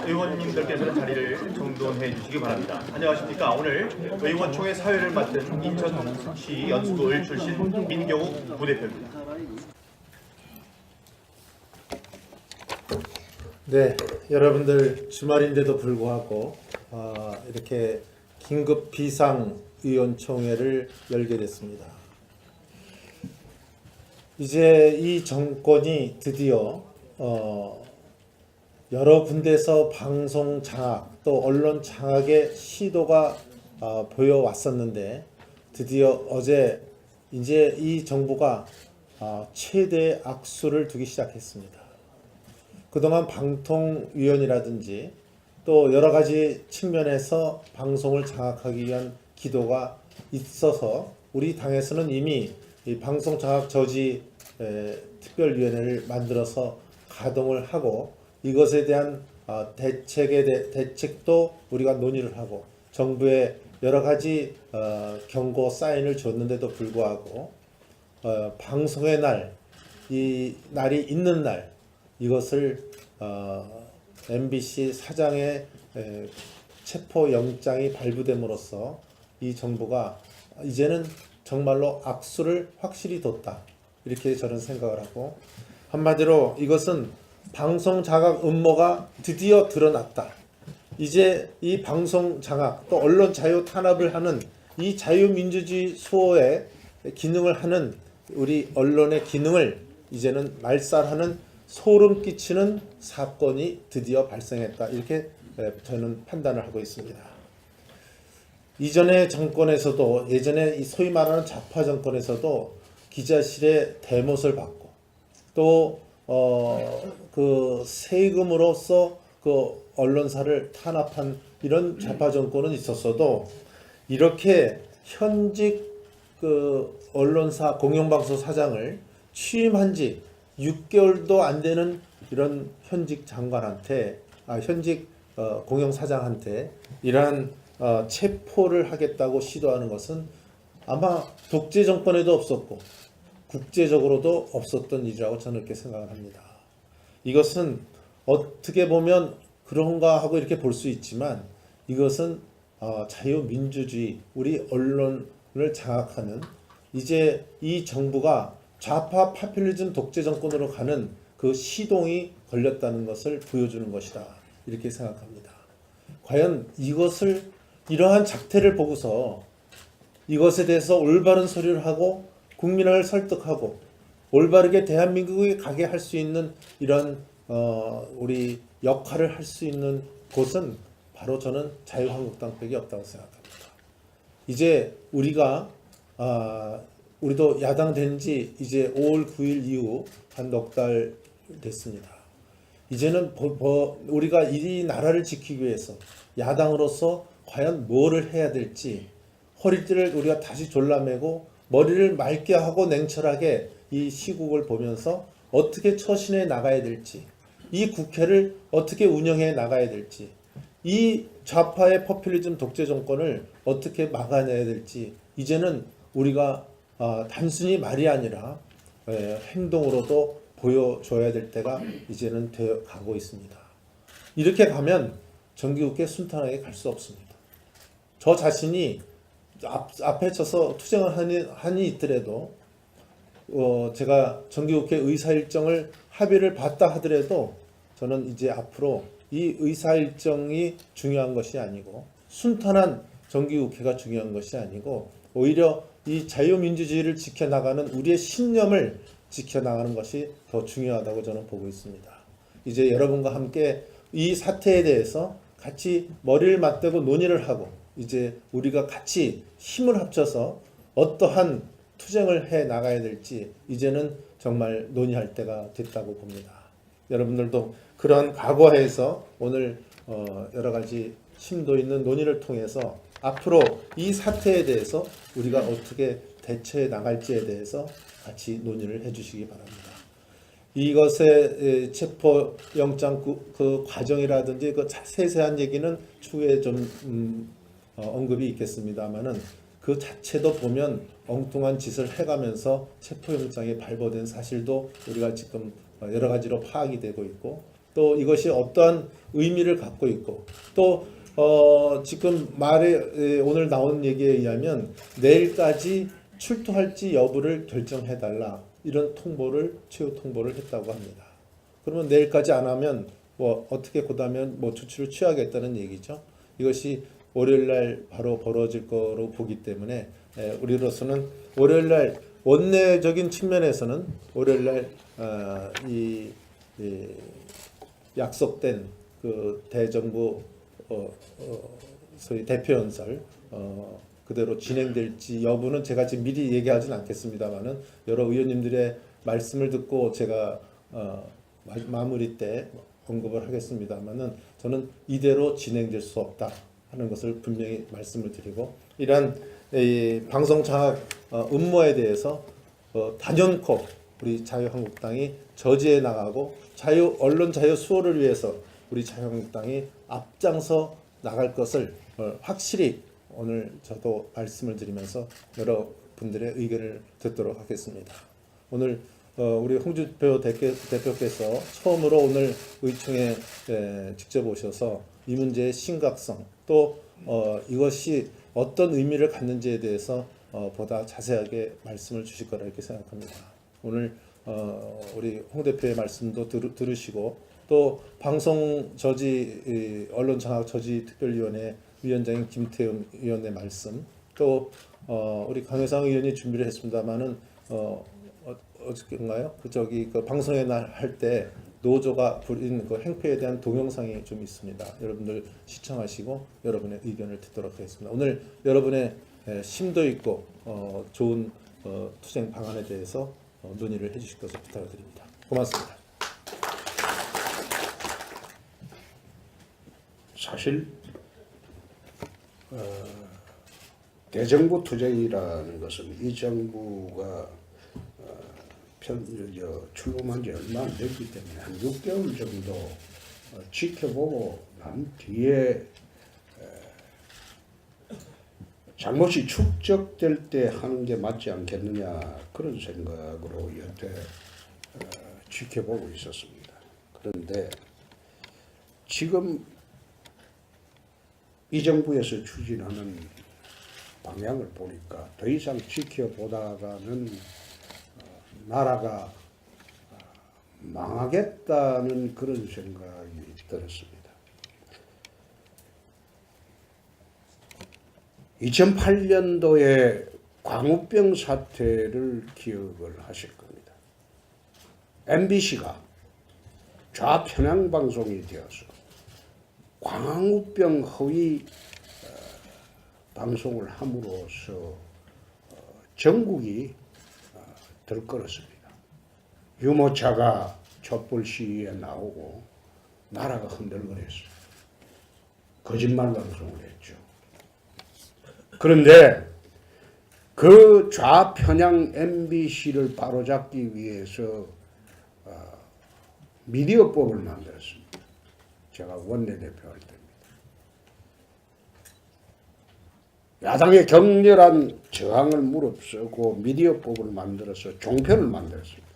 의원님들께서는 자리를 정돈해 주시기 바랍니다. 안녕하십니까. 오늘 의원총회 사회를 맡은 인천시 연수구을 출신 민경욱 부대표입니다. 네, 여러분들 주말인데도 불구하고 이렇게 긴급 비상의원총회를 열게 됐습니다. 이제 이 정권이 드디어 여러 군데서 방송 장악 또 언론 장악의 시도가 보여왔었는데 드디어 어제 이제 이 정부가 최대의 악수를 두기 시작했습니다. 그동안 방통위원이라든지 또 여러 가지 측면에서 방송을 장악하기 위한 기도가 있어서 우리 당에서는 이미 이 방송 장악 저지 특별위원회를 만들어서 가동을 하고 이것에 대한 대책도 우리가 논의를 하고 정부에 여러 가지 경고 사인을 줬는데도 불구하고 방송의 날, 이 날이 있는 날 이것을 MBC 사장의 체포영장이 발부됨으로써 이 정부가 이제는 정말로 악수를 확실히 뒀다 이렇게 저는 생각을 하고 한마디로 이것은 방송 장악 음모가 드디어 드러났다. 이제 이 방송 장악 또 언론 자유 탄압을 하는 이 자유민주주의 수호의 기능을 하는 우리 언론의 기능을 이제는 말살하는 소름 끼치는 사건이 드디어 발생했다. 이렇게 저는 판단을 하고 있습니다. 이전의 정권에서도 예전에 이 소위 말하는 좌파 정권에서도 기자실에 대못을 받고 또 그 세금으로서 그 언론사를 탄압한 이런 좌파 정권은 있었어도 이렇게 현직 그 언론사 공영방송 사장을 취임한 지 6개월도 안 되는 이런 현직 장관한테 현직 공영사장한테 이러한 체포를 하겠다고 시도하는 것은 아마 독재 정권에도 없었고 국제적으로도 없었던 일이라고 저는 이렇게 생각을 합니다. 이것은 어떻게 보면 그런가 하고 이렇게 볼 수 있지만 이것은 자유민주주의 우리 언론을 장악하는 이제 이 정부가 좌파 파퓰리즘 독재 정권으로 가는 그 시동이 걸렸다는 것을 보여주는 것이다 이렇게 생각합니다. 과연 이것을 이러한 작태를 보고서 이것에 대해서 올바른 소리를 하고 국민을 설득하고 올바르게 대한민국이 가게 할 수 있는 이런 우리 역할을 할 수 있는 곳은 바로 저는 자유한국당밖에 없다고 생각합니다. 이제 우리도 야당 된 지 이제 5월 9일 이후 한 넉 달 됐습니다. 이제는 우리가 이 나라를 지키기 위해서 야당으로서 과연 뭐를 해야 될지 허리띠를 우리가 다시 졸라매고 머리를 맑게 하고 냉철하게 이 시국을 보면서 어떻게 처신해 나가야 될지 이 국회를 어떻게 운영해 나가야 될지 이 좌파의 포퓰리즘 독재 정권을 어떻게 막아내야 될지 이제는 우리가 단순히 말이 아니라 행동으로도 보여줘야 될 때가 이제는 되어 가고 있습니다. 이렇게 가면 정기국회 순탄하게 갈 수 없습니다. 저 자신이 앞에 쳐서 투쟁을 하니 있더라도 제가 정기국회 의사일정을 합의를 봤다 하더라도 저는 이제 앞으로 이 의사일정이 중요한 것이 아니고 순탄한 정기국회가 중요한 것이 아니고 오히려 이 자유민주주의를 지켜나가는 우리의 신념을 지켜나가는 것이 더 중요하다고 저는 보고 있습니다. 이제 여러분과 함께 이 사태에 대해서 같이 머리를 맞대고 논의를 하고 이제 우리가 같이 힘을 합쳐서 어떠한 투쟁을 해 나가야 될지 이제는 정말 논의할 때가 됐다고 봅니다. 여러분들도 그런 각오해서 오늘 여러 가지 심도 있는 논의를 통해서 앞으로 이 사태에 대해서 우리가 어떻게 대처해 나갈지에 대해서 같이 논의를 해주시기 바랍니다. 이것의 체포영장 그 과정이라든지 그 세세한 얘기는 추후에 좀 언급이 있겠습니다만은 그 자체도 보면 엉뚱한 짓을 해가면서 체포영장이 발부된 사실도 우리가 지금 여러 가지로 파악이 되고 있고 또 이것이 어떠한 의미를 갖고 있고 또 지금 말에 오늘 나온 얘기에 의하면 내일까지 출두할지 여부를 결정해달라 이런 통보를 최후 통보를 했다고 합니다. 그러면 내일까지 안 하면 뭐 어떻게 고다면 뭐 조치를 취하겠다는 얘기죠. 이것이 월요일날 바로 벌어질 거로 보기 때문에 우리로서는 월요일날 원내적인 측면에서는 월요일날 이 약속된 그 대정부 소위 대표연설 그대로 진행될지 여부는 제가 지금 미리 얘기하진 않겠습니다만은 여러 의원님들의 말씀을 듣고 제가 마무리 때 언급을 하겠습니다만은 저는 이대로 진행될 수 없다 하는 것을 분명히 말씀을 드리고 이러한 방송 장악 음모에 대해서 단연코 우리 자유한국당이 저지해 나가고 언론 자유 수호를 위해서 우리 자유한국당이 앞장서 나갈 것을 확실히 오늘 저도 말씀을 드리면서 여러분들의 의견을 듣도록 하겠습니다. 오늘 우리 홍준표 대표께서 처음으로 오늘 의총에 직접 오셔서 이 문제의 심각성 또 이것이 어떤 의미를 갖는지에 대해서 보다 자세하게 말씀을 주실 거라 이렇게 생각합니다. 오늘 우리 홍 대표의 말씀도 들으시고 또 방송 저지 언론 장악 저지 특별위원회 위원장인 김태흠 의원의 말씀 또 우리 강혜상 의원이 준비를 했습니다만은 어저께인가요? 그 방송의 날 할 때 노조가 부린 그 행패에 대한 동영상이 좀 있습니다. 여러분들 시청하시고 여러분의 의견을 듣도록 하겠습니다. 오늘 여러분의 심도 있고 좋은 투쟁 방안에 대해서 논의를 해주실 것을 부탁드립니다. 고맙습니다. 사실 대정부 투쟁이라는 것은 이 정부가 출범한 지 얼마 안 됐기 때문에 한 6개월 정도 지켜보고 난 뒤에 잘못이 축적될 때 하는 게 맞지 않겠느냐 그런 생각으로 여태 지켜보고 있었습니다. 그런데 지금 이 정부에서 추진하는 방향을 보니까 더 이상 지켜보다가는 나라가 망하겠다는 그런 생각이 들었습니다. 2008년도에 광우병 사태를 기억을 하실 겁니다. MBC가 좌편향 방송이 되어서 광우병 허위 방송을 함으로써 전국이 들끓었습니다. 유모차가 촛불 시위에 나오고 나라가 흔들거렸어요. 거짓말 방송을 했죠. 그런데 그 좌편향 MBC를 바로잡기 위해서 미디어법을 만들었습니다. 제가 원내대표 할 때입니다. 야당의 격렬한 저항을 무릅쓰고 미디어법을 만들어서 종편을 만들었습니다.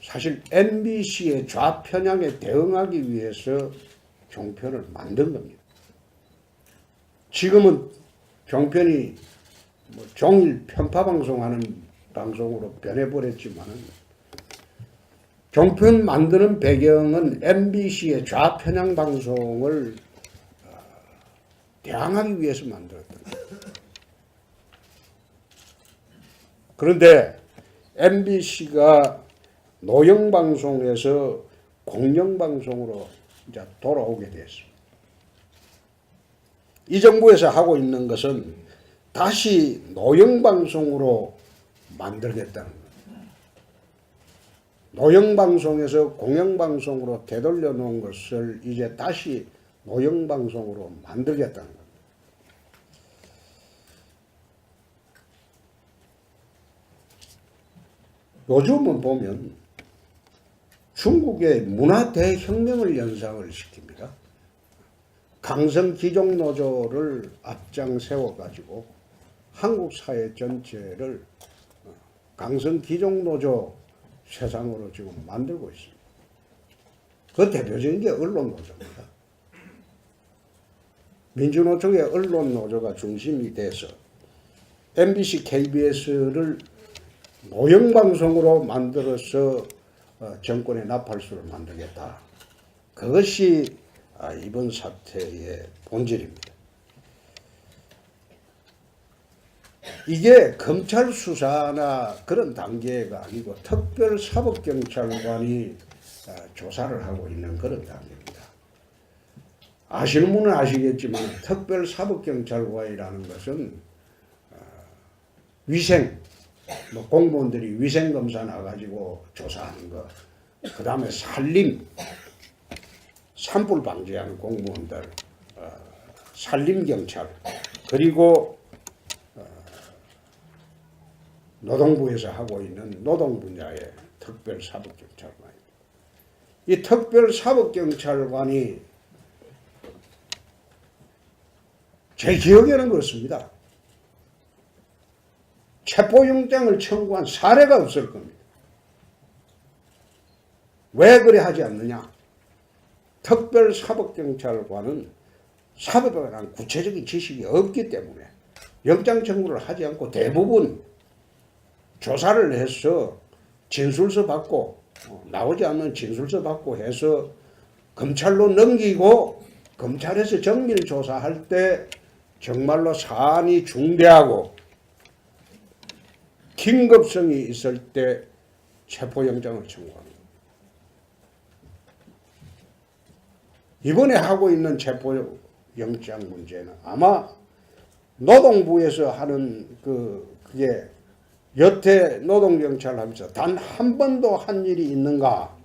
사실 MBC의 좌편향에 대응하기 위해서 종편을 만든 겁니다. 지금은 종편이 종일 편파 방송하는 방송으로 변해버렸지만은 종편 만드는 배경은 MBC의 좌편향 방송을 대항하기 위해서 만들었던 거예요. 그런데 MBC가 노영방송에서 공영방송으로 이제 돌아오게 됐습니다. 이 정부에서 하고 있는 것은 다시 노영방송으로 만들겠다는 거예요. 노영방송에서 공영방송으로 되돌려 놓은 것을 이제 다시 노영방송으로 만들겠다는 겁니다. 요즘은 보면 중국의 문화 대혁명을 연상을 시킵니다. 강성 귀족노조를 앞장 세워가지고 한국 사회 전체를 강성 귀족노조 세상으로 지금 만들고 있습니다. 그 대표적인 게 언론노조입니다. 민주노총의 언론노조가 중심이 돼서 MBC, KBS를 노영방송으로 만들어서 정권의 나팔수를 만들겠다. 그것이 이번 사태의 본질입니다. 이게 검찰 수사나 그런 단계가 아니고 특별사법경찰관이 조사를 하고 있는 그런 단계입니다. 아시는 분은 아시겠지만 특별사법경찰관이라는 것은 위생, 공무원들이 위생검사 나가지고 조사하는 거, 그 다음에 산림, 산불 방지하는 공무원들, 산림경찰, 그리고 노동부에서 하고 있는 노동 분야의 특별사법경찰관입니다. 이 특별사법경찰관이 제 기억에는 그렇습니다. 체포영장을 청구한 사례가 없을 겁니다. 왜 그래 하지 않느냐? 특별사법경찰관은 사법에 관한 구체적인 지식이 없기 때문에 영장 청구를 하지 않고 대부분 조사를 해서 진술서 받고 나오지 않는 진술서 받고 해서 검찰로 넘기고 검찰에서 정밀 조사할 때 정말로 사안이 중대하고 긴급성이 있을 때 체포영장을 청구합니다. 이번에 하고 있는 체포영장 문제는 아마 노동부에서 하는 그게 여태 노동경찰 하면서 단 한 번도 한 일이 있는가?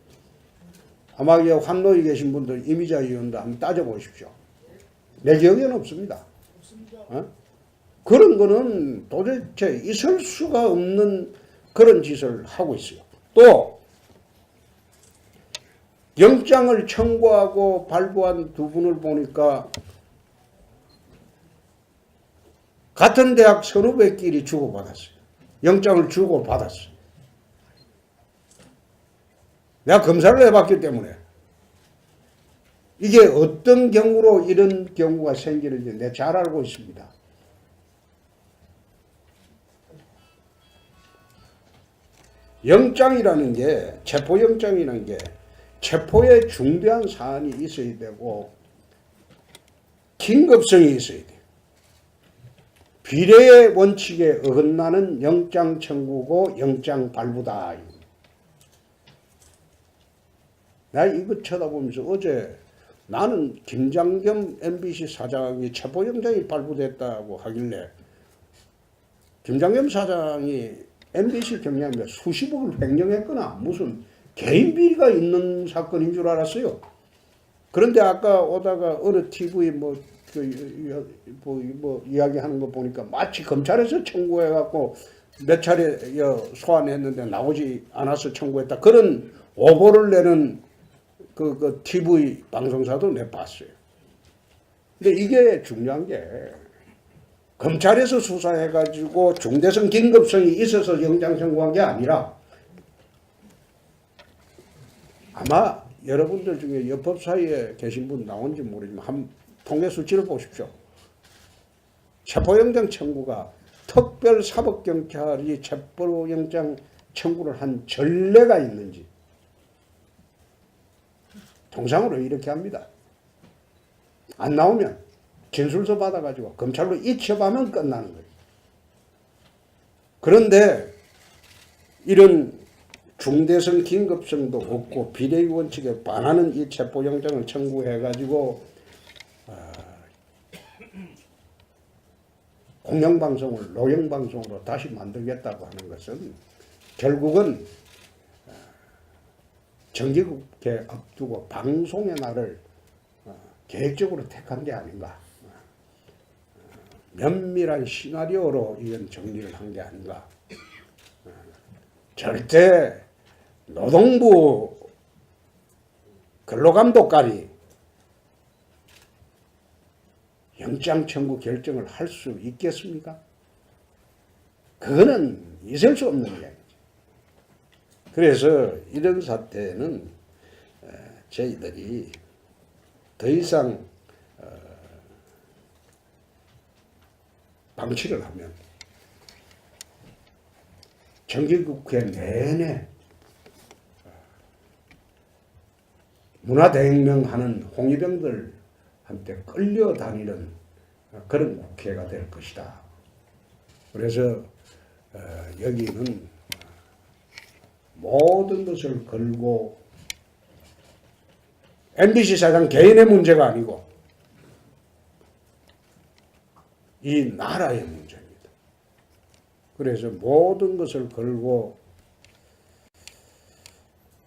아마 환노에 계신 분들 이미자 의원도 한번 따져보십시오. 내 기억에는 없습니다. 그런 거는 도대체 있을 수가 없는 그런 짓을 하고 있어요. 또 영장을 청구하고 발부한 두 분을 보니까 같은 대학 선후배끼리 주고받았어요. 영장을 주고받았어요. 내가 검사를 해봤기 때문에 이게 어떤 경우로 이런 경우가 생기는지 내가 잘 알고 있습니다. 영장이라는 게, 체포영장이라는 게 체포에 중대한 사안이 있어야 되고 긴급성이 있어야 돼요. 비례의 원칙에 어긋나는 영장 청구고 영장 발부다. 나 이거 쳐다보면서 어제 나는 김장겸 MBC 사장이 체포영장이 발부됐다고 하길래 김장겸 사장이 MBC 경영에 수십억을 횡령했거나 무슨 개인 비리가 있는 사건인 줄 알았어요. 그런데 아까 오다가 어느 TV 이야기하는 거 보니까 마치 검찰에서 청구해갖고 몇 차례 소환했는데 나오지 않아서 청구했다. 그런 오보를 내는 그 TV 방송사도 내가 봤어요. 근데 이게 중요한 게 검찰에서 수사해가지고 중대성 긴급성이 있어서 영장 청구한 게 아니라 아마 여러분들 중에 여법 사이에 계신 분 나온지 모르지만 한 통계 수치를 보십시오. 체포영장 청구가 특별사법경찰이 체포영장 청구를 한 전례가 있는지. 통상으로 이렇게 합니다. 안 나오면 진술서 받아가지고 검찰로 이첩하면 끝나는 거예요. 그런데 이런 중대성 긴급성도 없고 비례 원칙에 반하는 이 체포영장을 청구해가지고 공영방송을 노영방송으로 다시 만들겠다고 하는 것은 결국은 정기국회 앞두고 방송의 날을 계획적으로 택한 게 아닌가. 면밀한 시나리오로 이건 정리를 한 게 아닌가. 절대 노동부 근로감독관이 영장 청구 결정을 할 수 있겠습니까? 그거는 있을 수 없는 이야기죠. 그래서 이런 사태는 저희들이 더 이상 방치를 하면 정기국회 내내 문화대혁명하는 홍위병들한테 끌려다니는 그런 국회가 될 것이다. 그래서 여기는 모든 것을 걸고 MBC 사장 개인의 문제가 아니고 이 나라의 문제입니다. 그래서 모든 것을 걸고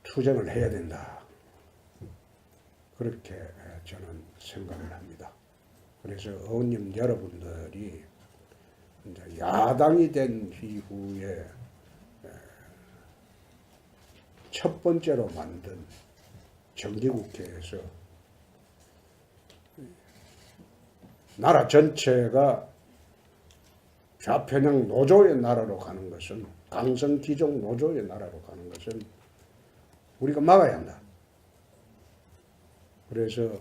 투쟁을 해야 된다. 그렇게 저는 생각을 합니다. 그래서 의원님 여러분들이 이제 야당이 된 이후에 첫 번째로 만든 정기국회에서 나라 전체가 좌편향 노조의 나라로 가는 것은, 강성기종 노조의 나라로 가는 것은 우리가 막아야 한다. 그래서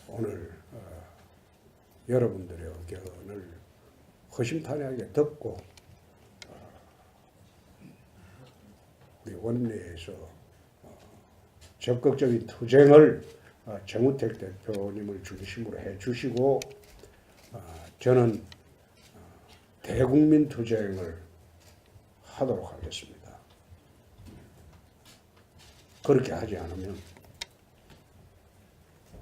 오늘 여러분들의 의견을 허심탄회하게 듣고 우리 원내에서 적극적인 투쟁을 정우택 대표님을 중심으로 해주시고 저는 대국민 투쟁을 하도록 하겠습니다. 그렇게 하지 않으면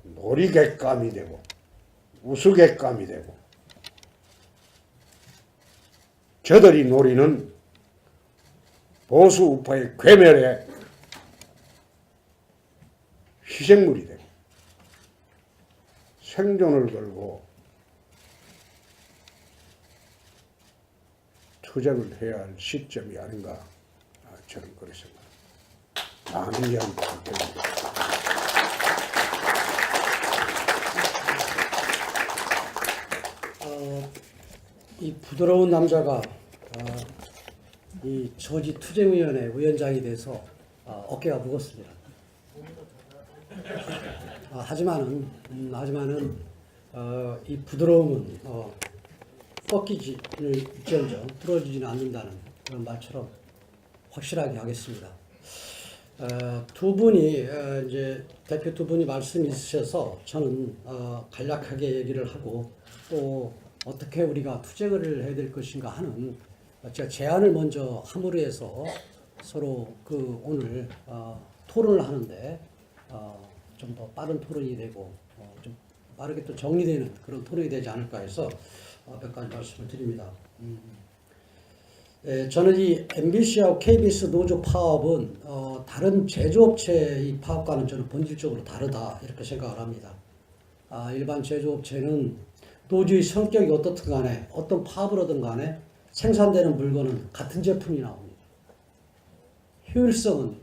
놀이객감이 되고 우스갯감이 되고 저들이 노리는 보수 우파의 괴멸에 희생물이 되고 생존을 걸고 투쟁을 해야 할 시점이 아닌가 저는 그렇게 생각합니다. 많은 이야기 부탁드립니다. 이 부드러운 남자가 이 조지투쟁위원회 위원장이 돼서 어깨가 무겁습니다. 하지만은 이 부드러움은 꺾이지를 일전전 뚫어지지는 않는다는 그런 말처럼 확실하게 하겠습니다. 두 분이 이제 대표 두 분이 말씀이 있으셔서 저는 간략하게 얘기를 하고 또 어떻게 우리가 투쟁을 해야 될 것인가 하는 제가 제안을 먼저 함으로 해서 서로 그 오늘 토론을 하는데 좀 더 빠른 토론이 되고 좀 빠르게 또 정리되는 그런 토론이 되지 않을까 해서 몇 가지 말씀을 드립니다. 저는 이 MBC하고 KBS 노조 파업은 다른 제조업체의 파업과는 저는 본질적으로 다르다 이렇게 생각을 합니다. 일반 제조업체는 노조의 성격이 어떻든 간에 어떤 파업을 하든 간에 생산되는 물건은 같은 제품이 나옵니다. 효율성은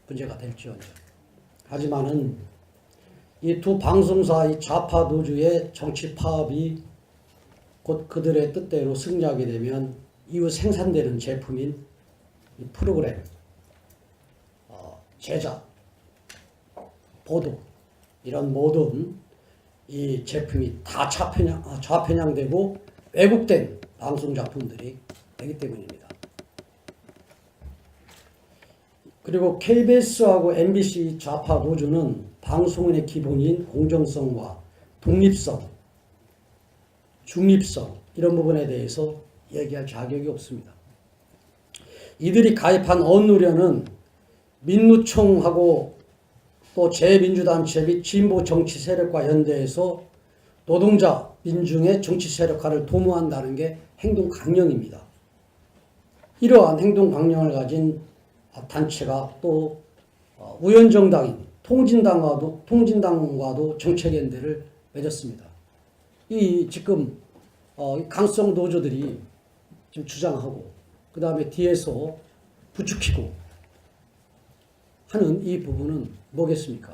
문제가 될지언정. 하지만은 이 두 방송사의 좌파 노조의 정치 파업이 곧 그들의 뜻대로 승리하게 되면 이후 생산되는 제품인 이 프로그램, 제작, 보도 이런 모든 이 제품이 다 좌편향되고 왜곡된 방송 작품들이 되기 때문입니다. 그리고 KBS하고 MBC 좌파 노조는 방송인의 기본인 공정성과 독립성, 중립성 이런 부분에 대해서 얘기할 자격이 없습니다. 이들이 가입한 언노련은 민노총하고 또 재민주단체 및 진보 정치 세력과 연대해서 노동자, 민중의 정치 세력화를 도모한다는 게 행동 강령입니다. 이러한 행동 강령을 가진 단체가 또 우연정당인 통진당과도 정책 연대를 맺었습니다. 이 지금 강성 노조들이 지금 주장하고 그 다음에 뒤에서 부추기고 하는 이 부분은 뭐겠습니까?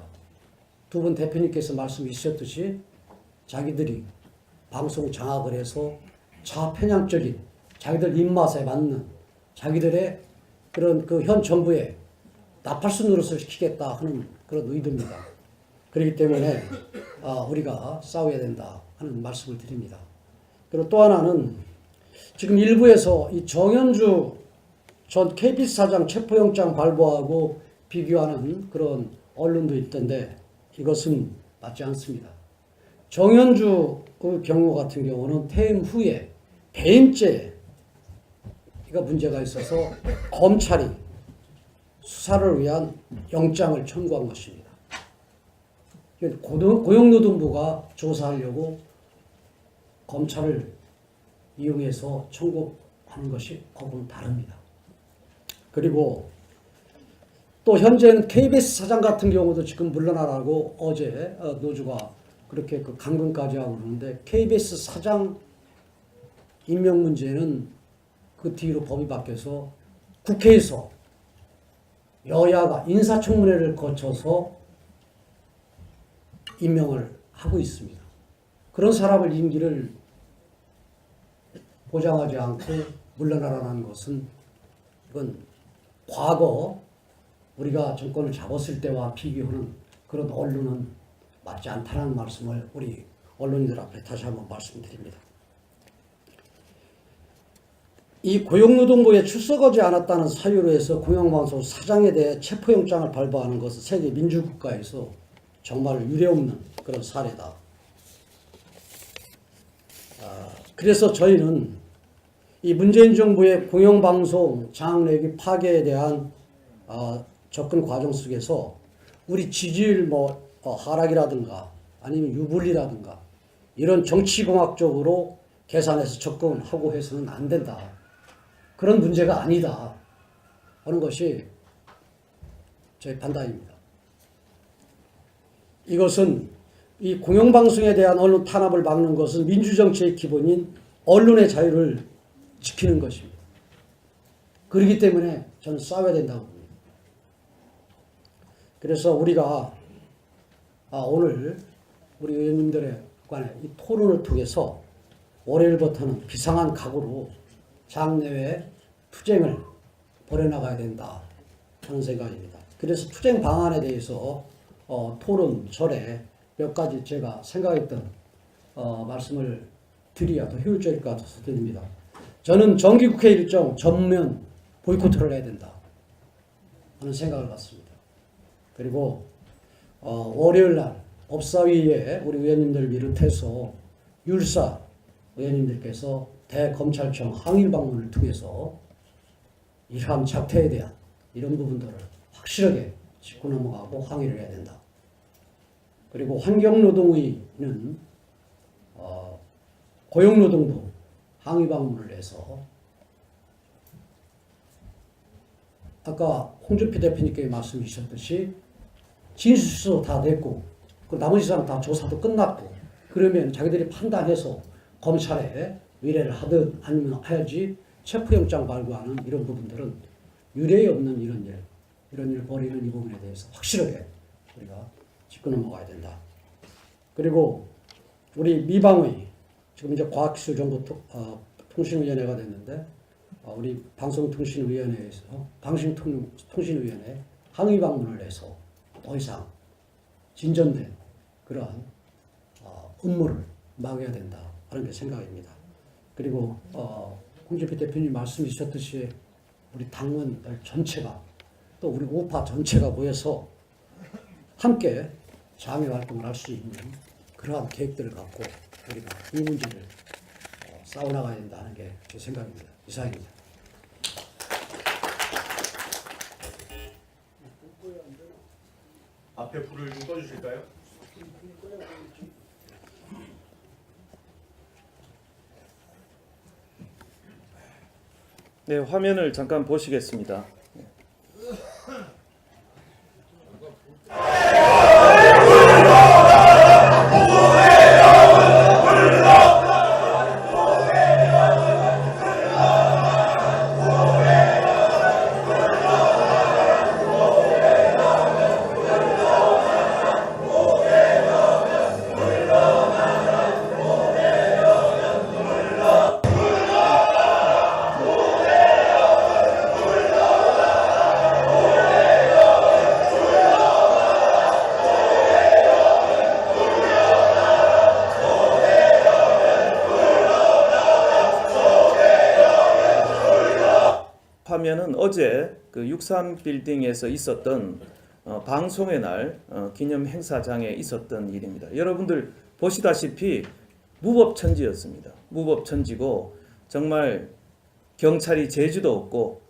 두 분 대표님께서 말씀해 주셨듯이 자기들이 방송 장악을 해서 좌편향적인 자기들 입맛에 맞는 자기들의 그런 그 현 정부의 나팔수 노릇을 시키겠다 하는 그런 의도입니다. 그렇기 때문에 우리가 싸워야 된다 하는 말씀을 드립니다. 그리고 또 하나는 지금 일부에서 이 정현주 전 KBS 사장 체포영장 발부하고 비교하는 그런 언론도 있던데 이것은 맞지 않습니다. 정현주 그 경우 같은 경우는 퇴임 후에 배임죄가 문제가 있어서 검찰이 수사를 위한 영장을 청구한 것입니다. 고용노동부가 조사하려고 검찰을 이용해서 청구하는 것이 거부는 다릅니다. 그리고 또 현재는 KBS 사장 같은 경우도 지금 물러나라고 어제 노조가 그렇게 그 강금까지 하고 그러는데 KBS 사장 임명 문제는 그 뒤로 법이 바뀌어서 국회에서 여야가 인사청문회를 거쳐서 임명을 하고 있습니다. 그런 사람을 임기를 보장하지 않고 물러나라는 것은 이건 과거 우리가 정권을 잡았을 때와 비교하는 그런 언론은 맞지 않다는 말씀을 우리 언론인들 앞에 다시 한번 말씀드립니다. 이 고용노동부에 출석하지 않았다는 사유로 해서 공영방송 사장에 대해 체포영장을 발부하는 것은 세계 민주국가에서 정말 유례없는 그런 사례다. 그래서 저희는 이 문재인 정부의 공영방송 장악내기 파괴에 대한 접근 과정 속에서 우리 지지율 하락이라든가 아니면 유불리라든가 이런 정치공학적으로 계산해서 접근하고 해서는 안 된다. 그런 문제가 아니다 하는 것이 저희 판단입니다. 이것은 이 공영방송에 대한 언론 탄압을 막는 것은 민주정치의 기본인 언론의 자유를 지키는 것입니다. 그렇기 때문에 저는 싸워야 된다고 봅니다. 그래서 우리가 오늘 우리 의원님들의 간에 이 토론을 통해서 월요일부터는 비상한 각오로 장내외 투쟁을 벌여나가야 된다 하는 생각입니다. 그래서 투쟁 방안에 대해서 토론 전에 몇 가지 제가 생각했던 말씀을 드려야 더 효율적일 것 같아서 드립니다. 저는 정기국회 일정 전면 보이콧을 해야 된다 하는 생각을 갖습니다. 그리고 월요일날 법사위에 우리 의원님들 비롯해서 율사 의원님들께서 대검찰청 항일 방문을 통해서 이러한 작태에 대한 이런 부분들을 확실하게 짚고 넘어가고 항의를 해야 된다. 그리고 환경노동위는 고용노동부 항의 방문을 해서 아까 홍준표 대표님께 말씀 주셨듯이 진술서 다 냈고 그 나머지 사람 다 조사도 끝났고 그러면 자기들이 판단해서 검찰에 의뢰를 하든 아니면 해야지 체포영장 발부하는 이런 부분들은 유례 없는 이런 일 벌이는 이 부분에 대해서 확실하게 우리가 짚고 넘어가야 된다. 그리고 우리 미방의 지금 이제 과학기술정보통신위원회가 됐는데 우리 방송통신위원회에서 방송통신위원회 항의 방문을 해서 더 이상 진전된 그러한 음모를 막아야 된다 하는 게 생각입니다. 그리고 홍준표 대표님 말씀 주셨듯이 우리 당원들 전체가 또 우리 우파 전체가 모여서 함께 장애 활동을 할 수 있는 그러한 계획들을 갖고 우리가 이 문제를 싸워나가야 된다는 게 제 생각입니다. 이상입니다. 앞에 불을 좀 꺼주실까요? 네, 화면을 잠깐 보시겠습니다. 뭐냐면은 어제 그 63 빌딩에서 있었던 방송의 날 기념 행사장에 있었던 일입니다. 여러분들 보시다시피 무법천지였습니다. 무법천지고 정말 경찰이 제주도 없고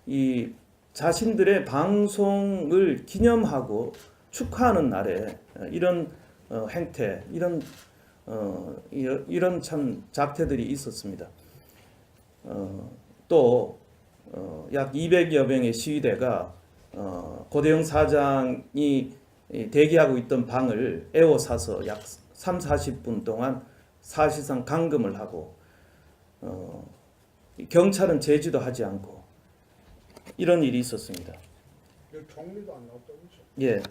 이 자신들의 방송을 기념하고 축하하는 날에 이런 행태, 이런 참 작태들이 있었습니다. 또 약 200여 명의 시위대가 고대영 사장이 대기하고 있던 방을 에워싸서 약 30-40분 동안 사실상 감금을 하고 경찰은 제지도 하지 않고 이런 일이 있었습니다. 총리도 안 나왔다면서? 예.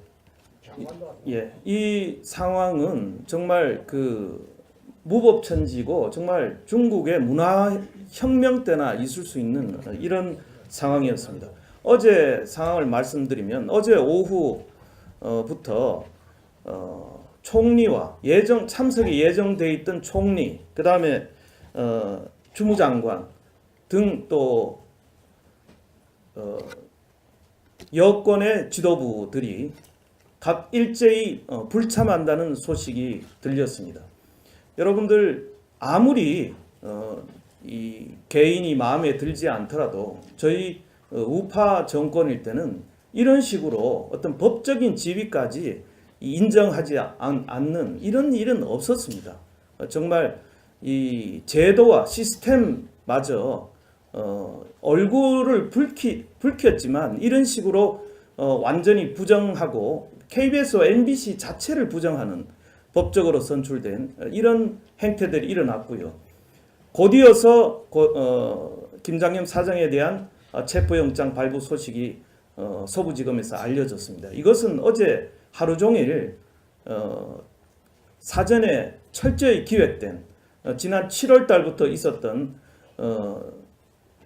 장관도 안 예, 이 상황은 정말 그 무법천지고 정말 중국의 문화혁명 때나 있을 수 있는 이런 상황이었습니다. 어제 상황을 말씀드리면 어제 오후부터 총리와 참석이 예정돼 있던 총리, 그 다음에 주무장관 등 또 여권의 지도부들이 각 일제히 불참한다는 소식이 들렸습니다. 여러분들 아무리 이 개인이 마음에 들지 않더라도 저희 우파 정권일 때는 이런 식으로 어떤 법적인 지위까지 인정하지 않는 이런 일은 없었습니다. 정말 이 제도와 시스템마저 얼굴을 붉혔지만 이런 식으로 완전히 부정하고 KBS와 MBC 자체를 부정하는 법적으로 선출된 이런 행태들이 일어났고요. 곧이어서 김장겸 사장에 대한 체포영장 발부 소식이 서부지검에서 알려졌습니다. 이것은 어제 하루 종일 사전에 철저히 기획된 지난 7월 달부터 있었던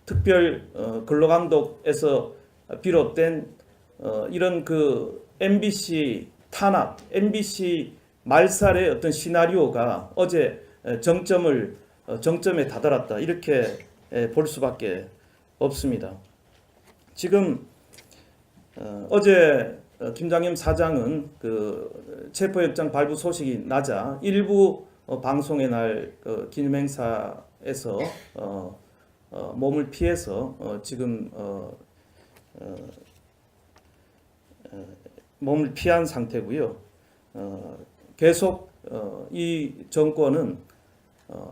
특별 근로감독에서 비롯된 이런 그 MBC 탄압, MBC 말살의 어떤 시나리오가 어제 정점에 다다랐다 이렇게 볼 수밖에 없습니다. 지금 어제 김장겸 사장은 그 체포영장 발부 소식이 나자 일부 방송의 날 기념행사에서 몸을 피해서 지금 몸을 피한 상태고요. 계속 이 정권은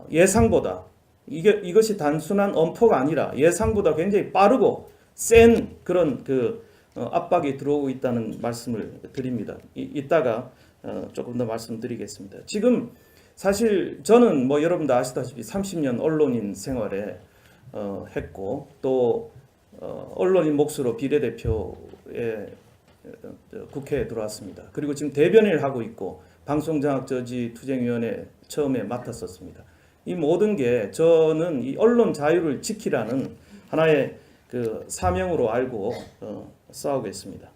예상보다 이것이 단순한 엄포가 아니라 예상보다 굉장히 빠르고 센 그런 그 압박이 들어오고 있다는 말씀을 드립니다. 이따가 조금 더 말씀드리겠습니다. 지금 사실 저는 뭐 여러분도 아시다시피 30년 언론인 생활에 했고 또 언론인 몫으로 비례대표에 국회에 들어왔습니다. 그리고 지금 대변인을 하고 있고 방송장악저지투쟁위원회 처음에 맡았었습니다. 이 모든 게 저는 이 언론 자유를 지키라는 하나의 그 사명으로 알고 싸우고 있습니다.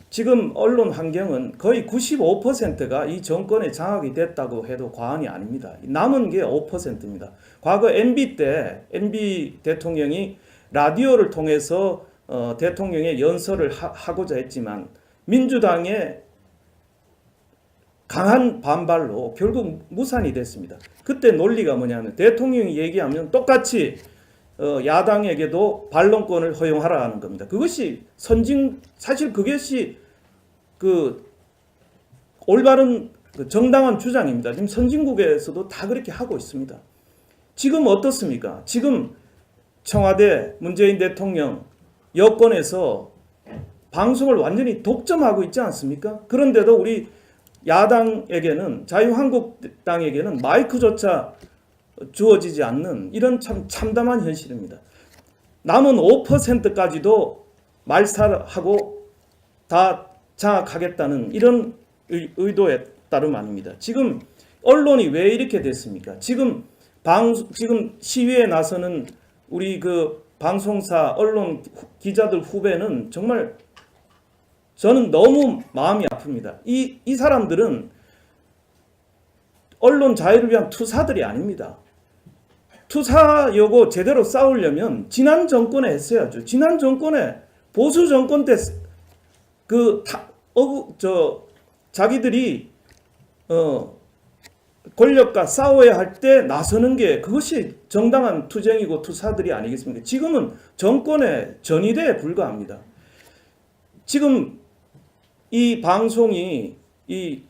지금 언론 환경은 거의 95%가 이 정권의 장악이 됐다고 해도 과언이 아닙니다. 남은 게 5%입니다. 과거 MB 때 MB 대통령이 라디오를 통해서 대통령의 연설을 하고자 했지만 민주당의 강한 반발로 결국 무산이 됐습니다. 그때 논리가 뭐냐면 대통령이 얘기하면 똑같이 야당에게도 반론권을 허용하라 하는 겁니다. 그것이 사실 그것이 그 올바른 정당한 주장입니다. 지금 선진국에서도 다 그렇게 하고 있습니다. 지금 어떻습니까? 지금 청와대 문재인 대통령 여권에서 방송을 완전히 독점하고 있지 않습니까? 그런데도 우리 야당에게는 자유한국당에게는 마이크조차 주어지지 않는 이런 참 참담한 현실입니다. 남은 5%까지도 말살하고 다 장악하겠다는 이런 의도에 따름 아닙니다. 지금 언론이 왜 이렇게 됐습니까? 지금 시위에 나서는 우리 그 방송사 언론 기자들 후배는 정말 저는 너무 마음이 아픕니다. 이 사람들은 언론 자유를 위한 투사들이 아닙니다. 투사 요거 제대로 싸우려면 지난 정권에 했어야죠. 지난 정권에 보수 정권 때 자기들이 권력과 싸워야 할 때 나서는 게 그것이 정당한 투쟁이고 투사들이 아니겠습니까? 지금은 정권의 전위대에 불과합니다. 지금 이 방송이 이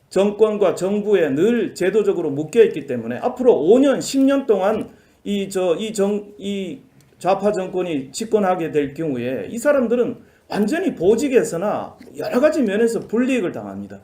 정권과 정부에 늘 제도적으로 묶여 있기 때문에 앞으로 5년, 10년 동안 이 좌파 정권이 집권하게 될 경우에 이 사람들은 완전히 보직에서나 여러 가지 면에서 불이익을 당합니다.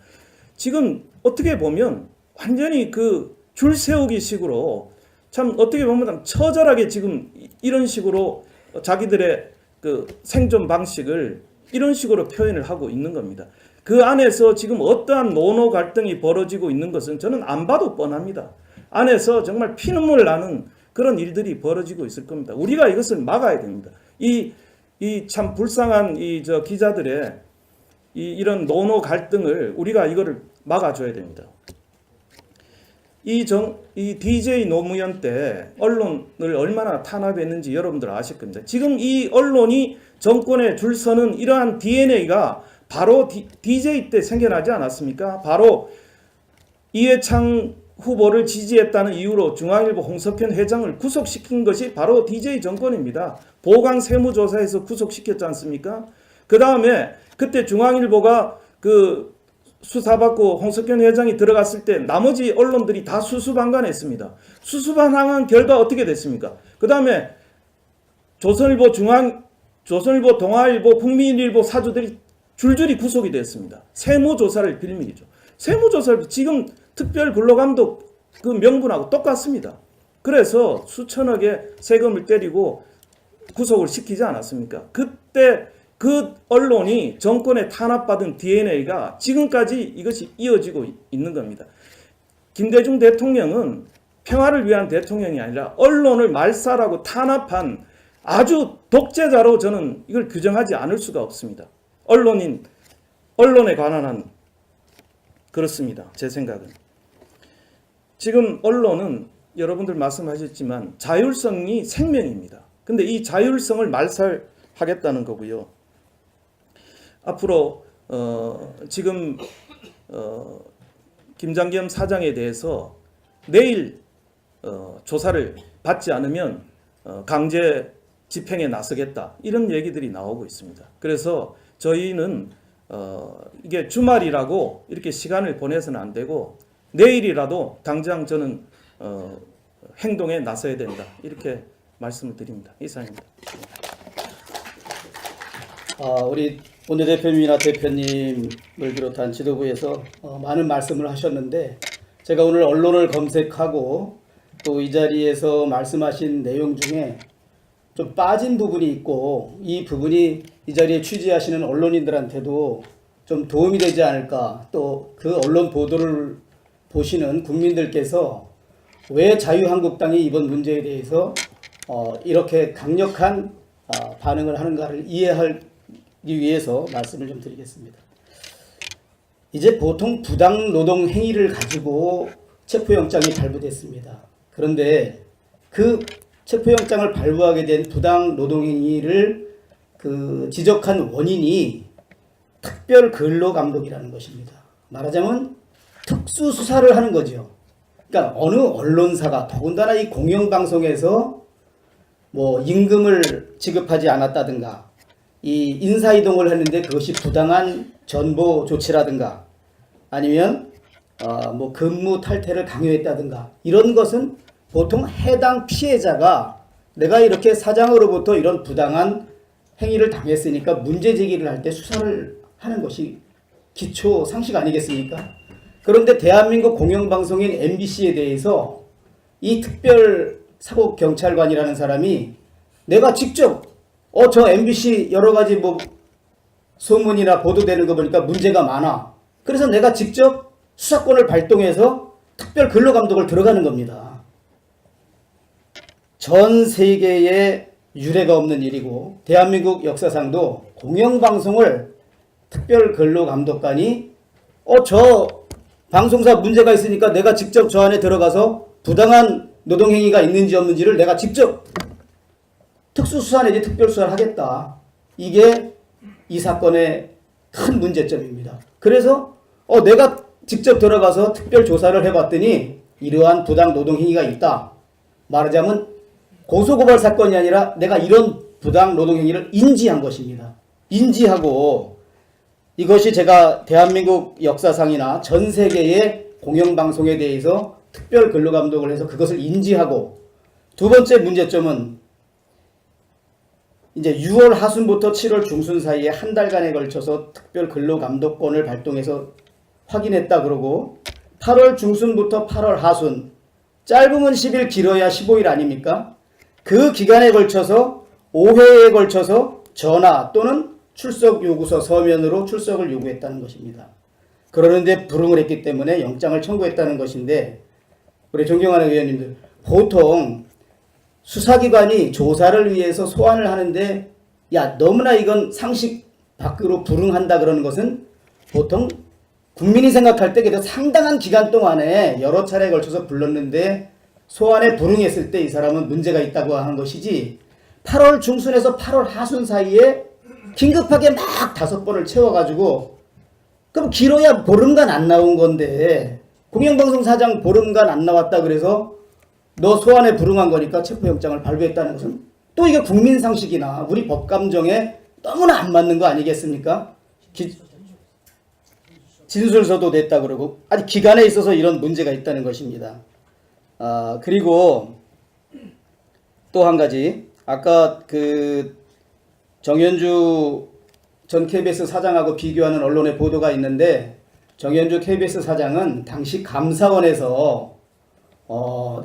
지금 어떻게 보면 완전히 그 줄 세우기 식으로 참 어떻게 보면 처절하게 지금 이런 식으로 자기들의 그 생존 방식을 이런 식으로 표현을 하고 있는 겁니다. 그 안에서 지금 어떠한 노노 갈등이 벌어지고 있는 것은 저는 안 봐도 뻔합니다. 안에서 정말 피눈물 나는 그런 일들이 벌어지고 있을 겁니다. 우리가 이것을 막아야 됩니다. 이 참 불쌍한 기자들의 이런 노노 갈등을 우리가 이거를 막아줘야 됩니다. 이 DJ 노무현 때 언론을 얼마나 탄압했는지 여러분들 아실 겁니다. 지금 이 언론이 정권에 줄 서는 이러한 DNA가 바로 DJ 때 생겨나지 않았습니까? 바로 이해창 후보를 지지했다는 이유로 중앙일보 홍석현 회장을 구속시킨 것이 바로 DJ 정권입니다. 보강 세무조사에서 구속시켰지 않습니까? 그 다음에 그때 중앙일보가 그 수사받고 홍석현 회장이 들어갔을 때 나머지 언론들이 다 수수방관했습니다. 수수방관한 결과 어떻게 됐습니까? 그 다음에 조선일보, 동아일보, 국민일보 사주들이 줄줄이 구속이 됐습니다. 세무조사를 빌미죠. 세무조사를 지금 특별근로감독 그 명분하고 똑같습니다. 그래서 수천억의 세금을 때리고 구속을 시키지 않았습니까? 그때 그 언론이 정권에 탄압받은 DNA가 지금까지 이것이 이어지고 있는 겁니다. 김대중 대통령은 평화를 위한 대통령이 아니라 언론을 말살하고 탄압한 아주 독재자로 저는 이걸 규정하지 않을 수가 없습니다. 언론에 관한 한 그렇습니다. 제 생각은. 지금 언론은 여러분들 말씀하셨지만 자율성이 생명입니다. 근데 이 자율성을 말살하겠다는 거고요. 앞으로 지금 김장겸 사장에 대해서 내일 조사를 받지 않으면 강제 집행에 나서겠다 이런 얘기들이 나오고 있습니다. 그래서 저희는 이게 주말이라고 이렇게 시간을 보내서는 안 되고 내일이라도 당장 저는 행동에 나서야 된다 이렇게 말씀을 드립니다. 이상입니다. 우리 원내대표님이나 대표님을 비롯한 지도부에서 많은 말씀을 하셨는데 제가 오늘 언론을 검색하고 또 이 자리에서 말씀하신 내용 중에 좀 빠진 부분이 있고 이 부분이 이 자리에 취재하시는 언론인들한테도 좀 도움이 되지 않을까, 또 그 언론 보도를 보시는 국민들께서 왜 자유한국당이 이번 문제에 대해서 이렇게 강력한 반응을 하는가를 이해하기 위해서 말씀을 좀 드리겠습니다. 이제 보통 부당 노동 행위를 가지고 체포영장이 발부됐습니다. 그런데 그 체포영장을 발부하게 된 부당 노동 행위를 지적한 원인이 특별근로감독이라는 것입니다. 말하자면 특수수사를 하는 거죠. 그러니까 어느 언론사가 더군다나 이 공영방송에서 뭐 임금을 지급하지 않았다든가 이 인사이동을 했는데 그것이 부당한 전보 조치라든가 아니면 뭐 근무 탈퇴를 강요했다든가 이런 것은 보통 해당 피해자가 내가 이렇게 사장으로부터 이런 부당한 행위를 당했으니까 문제 제기를 할 때 수사를 하는 것이 기초 상식 아니겠습니까? 그런데 대한민국 공영방송인 MBC에 대해서 이 특별사법경찰관이라는 사람이 내가 직접 저 MBC 여러 가지 뭐 소문이나 보도되는 거 보니까 문제가 많아. 그래서 내가 직접 수사권을 발동해서 특별근로감독을 들어가는 겁니다. 전 세계에 유례가 없는 일이고 대한민국 역사상도 공영방송을 특별근로감독관이 저 방송사 문제가 있으니까 내가 직접 저 안에 들어가서 부당한 노동행위가 있는지 없는지를 내가 직접 특수수사 내지 특별수사를 하겠다. 이게 이 사건의 큰 문제점입니다. 그래서 내가 직접 들어가서 특별조사를 해봤더니 이러한 부당 노동행위가 있다. 말하자면 고소고발 사건이 아니라 내가 이런 부당 노동행위를 인지한 것입니다. 인지하고 이것이 제가 대한민국 역사상이나 전 세계의 공영방송에 대해서 특별 근로감독을 해서 그것을 인지하고, 두 번째 문제점은 이제 6월 하순부터 7월 중순 사이에 한 달간에 걸쳐서 특별 근로감독권을 발동해서 확인했다 그러고, 8월 중순부터 8월 하순, 짧으면 10일 길어야 15일 아닙니까? 그 기간에 걸쳐서 5회에 걸쳐서 전화 또는 출석 요구서 서면으로 출석을 요구했다는 것입니다. 그러는데 불응을 했기 때문에 영장을 청구했다는 것인데, 우리 존경하는 의원님들, 보통 수사기관이 조사를 위해서 소환을 하는데 야 너무나 이건 상식 밖으로 불응한다 그러는 것은 보통 국민이 생각할 때 그래도 상당한 기간 동안에 여러 차례에 걸쳐서 불렀는데 소환에 불응했을 때 이 사람은 문제가 있다고 하는 것이지, 8월 중순에서 8월 하순 사이에 긴급하게 막 5번을 채워가지고, 그럼 길어야 보름간 안 나온 건데 공영방송 사장 보름간 안 나왔다 그래서 너 소환에 불응한 거니까 체포영장을 발부했다는 것은 또 이게 국민상식이나 우리 법감정에 너무나 안 맞는 거 아니겠습니까? 진술서도 냈다 그러고 아직 기간에 있어서 이런 문제가 있다는 것입니다. 그리고 또 한 가지, 아까 그 정현주 전 KBS 사장하고 비교하는 언론의 보도가 있는데, 정현주 KBS 사장은 당시 감사원에서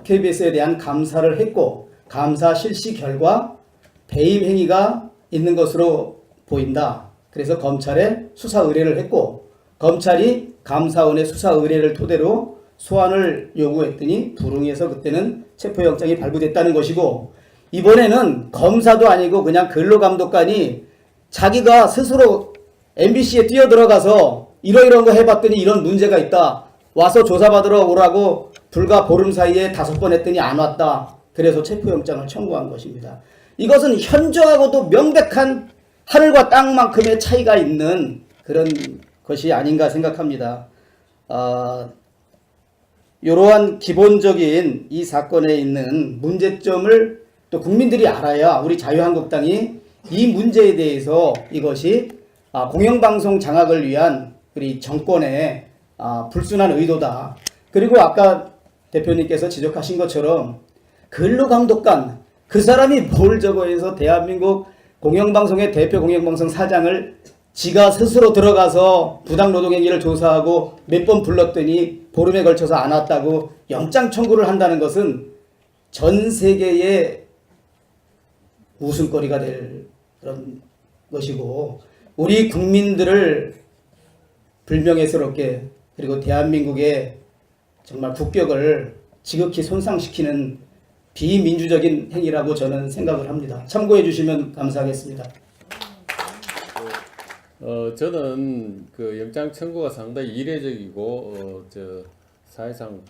KBS에 대한 감사를 했고 감사 실시 결과 배임 행위가 있는 것으로 보인다. 그래서 검찰에 수사 의뢰를 했고 검찰이 감사원의 수사 의뢰를 토대로 소환을 요구했더니 불응해서 그때는 체포영장이 발부됐다는 것이고, 이번에는 검사도 아니고 그냥 근로감독관이 자기가 스스로 MBC에 뛰어들어가서 이러이러한 거 해봤더니 이런 문제가 있다. 와서 조사받으러 오라고 불과 보름 사이에 5번 했더니 안 왔다. 그래서 체포영장을 청구한 것입니다. 이것은 현저하고도 명백한 하늘과 땅만큼의 차이가 있는 그런 것이 아닌가 생각합니다. 이러한 기본적인 이 사건에 있는 문제점을 또 국민들이 알아야 우리 자유한국당이 이 문제에 대해서 이것이 공영방송 장악을 위한 우리 정권의 불순한 의도다. 그리고 아까 대표님께서 지적하신 것처럼 근로감독관, 그 사람이 뭘 저거 해서 대한민국 공영방송의 대표 공영방송 사장을 지가 스스로 들어가서 부당노동행위를 조사하고 몇 번 불렀더니 보름에 걸쳐서 안 왔다고 영장 청구를 한다는 것은 전 세계의 웃음거리가 될 그런 것이고, 우리 국민들을 불명예스럽게 그리고 대한민국의 정말 국격을 지극히 손상시키는 비민주적인 행위라고 저는 생각을 합니다. 참고해 주시면 감사하겠습니다. 저는 그 영장 청구가 상당히 이례적이고 사회상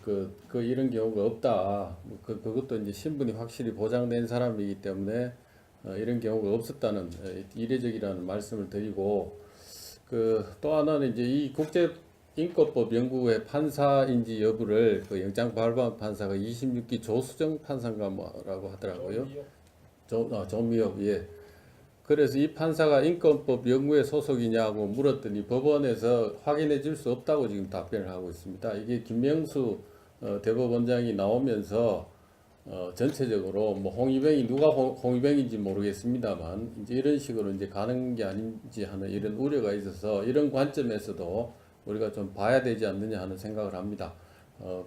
이런 경우가 없다. 그것도 이제 신분이 확실히 보장된 사람이기 때문에 이런 경우가 없었다는 이례적이라는 말씀을 드리고, 또 하나는 이제 이 국제인권법 연구의 판사인지 여부를 그 영장 발부한 판사가 26기 조수정 판사인가 뭐라고 하더라고요. 조미업, 예. 그래서 이 판사가 인권법 연구에 소속이냐고 물었더니 법원에서 확인해 줄 수 없다고 지금 답변을 하고 있습니다. 이게 김명수 대법원장이 나오면서 전체적으로 뭐 홍위병이 누가 홍위병인지 모르겠습니다만 이제 이런 식으로 이제 가는 게 아닌지 하는 이런 우려가 있어서 이런 관점에서도 우리가 좀 봐야 되지 않느냐 하는 생각을 합니다.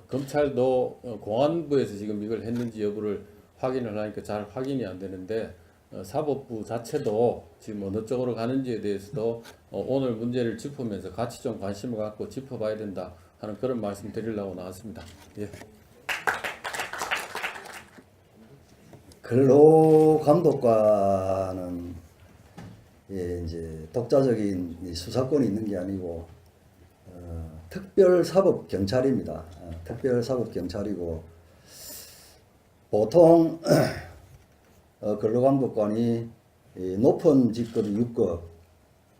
검찰도 공안부에서 지금 이걸 했는지 여부를 확인을 하니까 잘 확인이 안 되는데, 사법부 자체도 지금 어느 쪽으로 가는지에 대해서도 오늘 문제를 짚으면서 같이 좀 관심을 갖고 짚어봐야 된다 하는 그런 말씀 드리려고 나왔습니다. 예. 근로감독관은 이제 독자적인 수사권이 있는 게 아니고 특별사법경찰입니다. 특별사법경찰이고 보통 근로감독관이 이 높은 직급이 6급,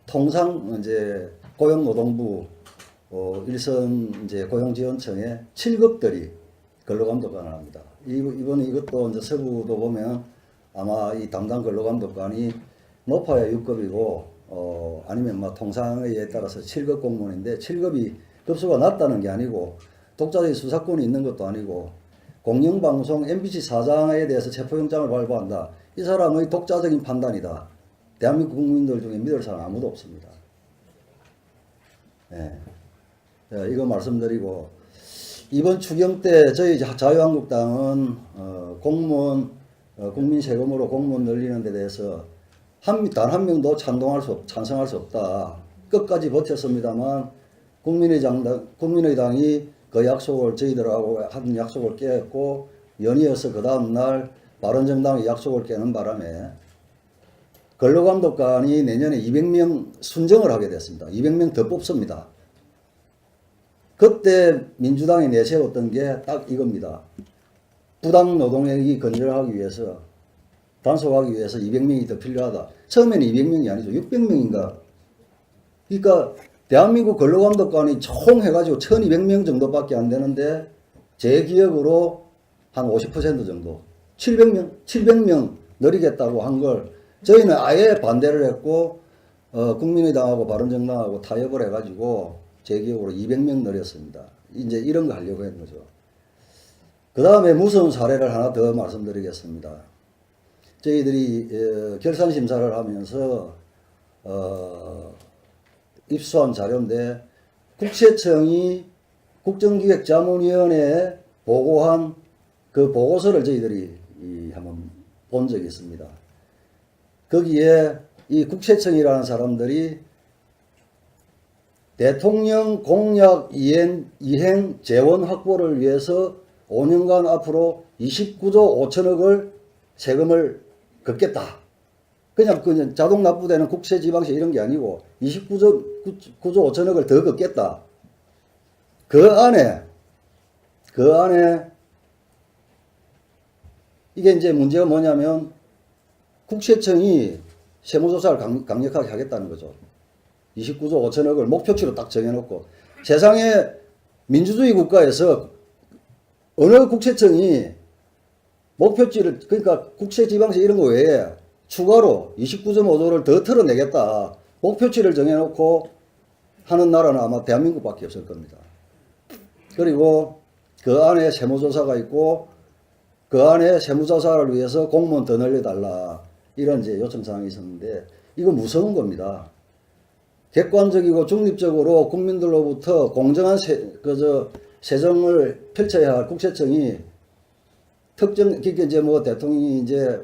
통상 이제 고용노동부 일선 이제 고용지원청의 7급들이 근로감독관을 합니다. 이번에 이것도 이제 서부도 보면 아마 이 담당 근로감독관이 높아야 6급이고 아니면 뭐 통상에 따라서 7급 공무원인데 7급이 급수가 낮다는 게 아니고 독자적인 수사권이 있는 것도 아니고 공영방송 MBC 사장에 대해서 체포영장을 발부한다. 이 사람의 독자적인 판단이다. 대한민국 국민들 중에 믿을 사람 아무도 없습니다. 예. 자, 이거 말씀드리고 이번 추경 때 저희 자유한국당은 공무원 국민 세금으로 공무원 늘리는 데 대해서 단 한 명도 찬성할 수 없다. 끝까지 버텼습니다만 국민의당이 그 약속을 저희들하고 한 약속을 깨고 연이어서 그 다음 날 바른정당이 약속을 깨는 바람에 근로감독관이 내년에 200명 순정을 하게 됐습니다. 200명 더 뽑습니다. 그때 민주당이 내세웠던 게 딱 이겁니다. 부당 노동행위 근절하기 위해서 단속하기 위해서 200명이 더 필요하다. 처음에는 200명이 아니죠. 600명인가. 그러니까 대한민국 근로감독관이 총 해가지고 1200명 정도밖에 안 되는데 제 기억으로 한 50% 정도 700명 늘리겠다고 한 걸 저희는 아예 반대를 했고 국민의당하고 바른정당하고 타협을 해가지고 제 기억으로 200명 늘렸습니다. 이제 이런 거 하려고 했는 거죠. 그 다음에 무서운 사례를 하나 더 말씀드리겠습니다. 저희들이 결산심사를 하면서 입수한 자료인데 국세청이 국정기획자문위원회에 보고한 그 보고서를 저희들이 한번 본 적이 있습니다. 거기에 이 국세청이라는 사람들이 대통령 공약 이행 재원 확보를 위해서 5년간 앞으로 29조 5천억을 세금을 걷겠다. 그냥 자동 납부되는 국세, 지방세 이런 게 아니고 29조 5천억을 더 걷겠다. 그 안에 이게 이제 문제가 뭐냐면 국세청이 세무조사를 강력하게 하겠다는 거죠. 29조 5천억을 목표치로 딱 정해놓고 세상에 민주주의 국가에서 어느 국세청이 목표치를 그러니까 국세, 지방세 이런 거 외에 추가로 29.5조를 더 털어내겠다. 목표치를 정해놓고 하는 나라는 아마 대한민국밖에 없을 겁니다. 그리고 그 안에 세무조사가 있고 그 안에 세무조사를 위해서 공무원 더 늘려달라. 이런 이제 요청사항이 있었는데 이거 무서운 겁니다. 객관적이고 중립적으로 국민들로부터 공정한 세정을 펼쳐야 할 국세청이 그러니까 이제 뭐 대통령이 이제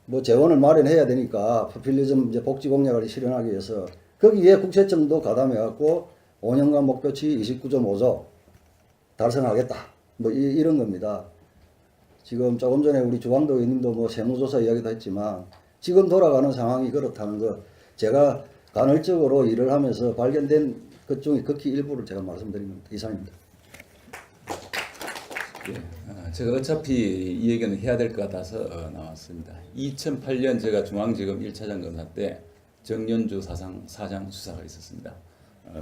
뭐 재원을 마련해야 되니까 포퓰리즘 이제 복지 공약을 실현하기 위해서 거기에 국세청도 가담해갖고 5년간 목표치 29.5조 달성하겠다. 뭐 이런 겁니다. 지금 조금 전에 우리 주광도 의원님도 뭐 세무조사 이야기도 했지만 지금 돌아가는 상황이 그렇다는 거 제가 간헐적으로 일을 하면서 발견된 것 중에 극히 일부를 제가 말씀드린 겁니다. 이상입니다. 예, 제가 어차피 이 얘기는 해야 될 것 같아서 나왔습니다. 2008년 제가 중앙지검 1차장 검사 때 정연주 사장 수사가 있었습니다.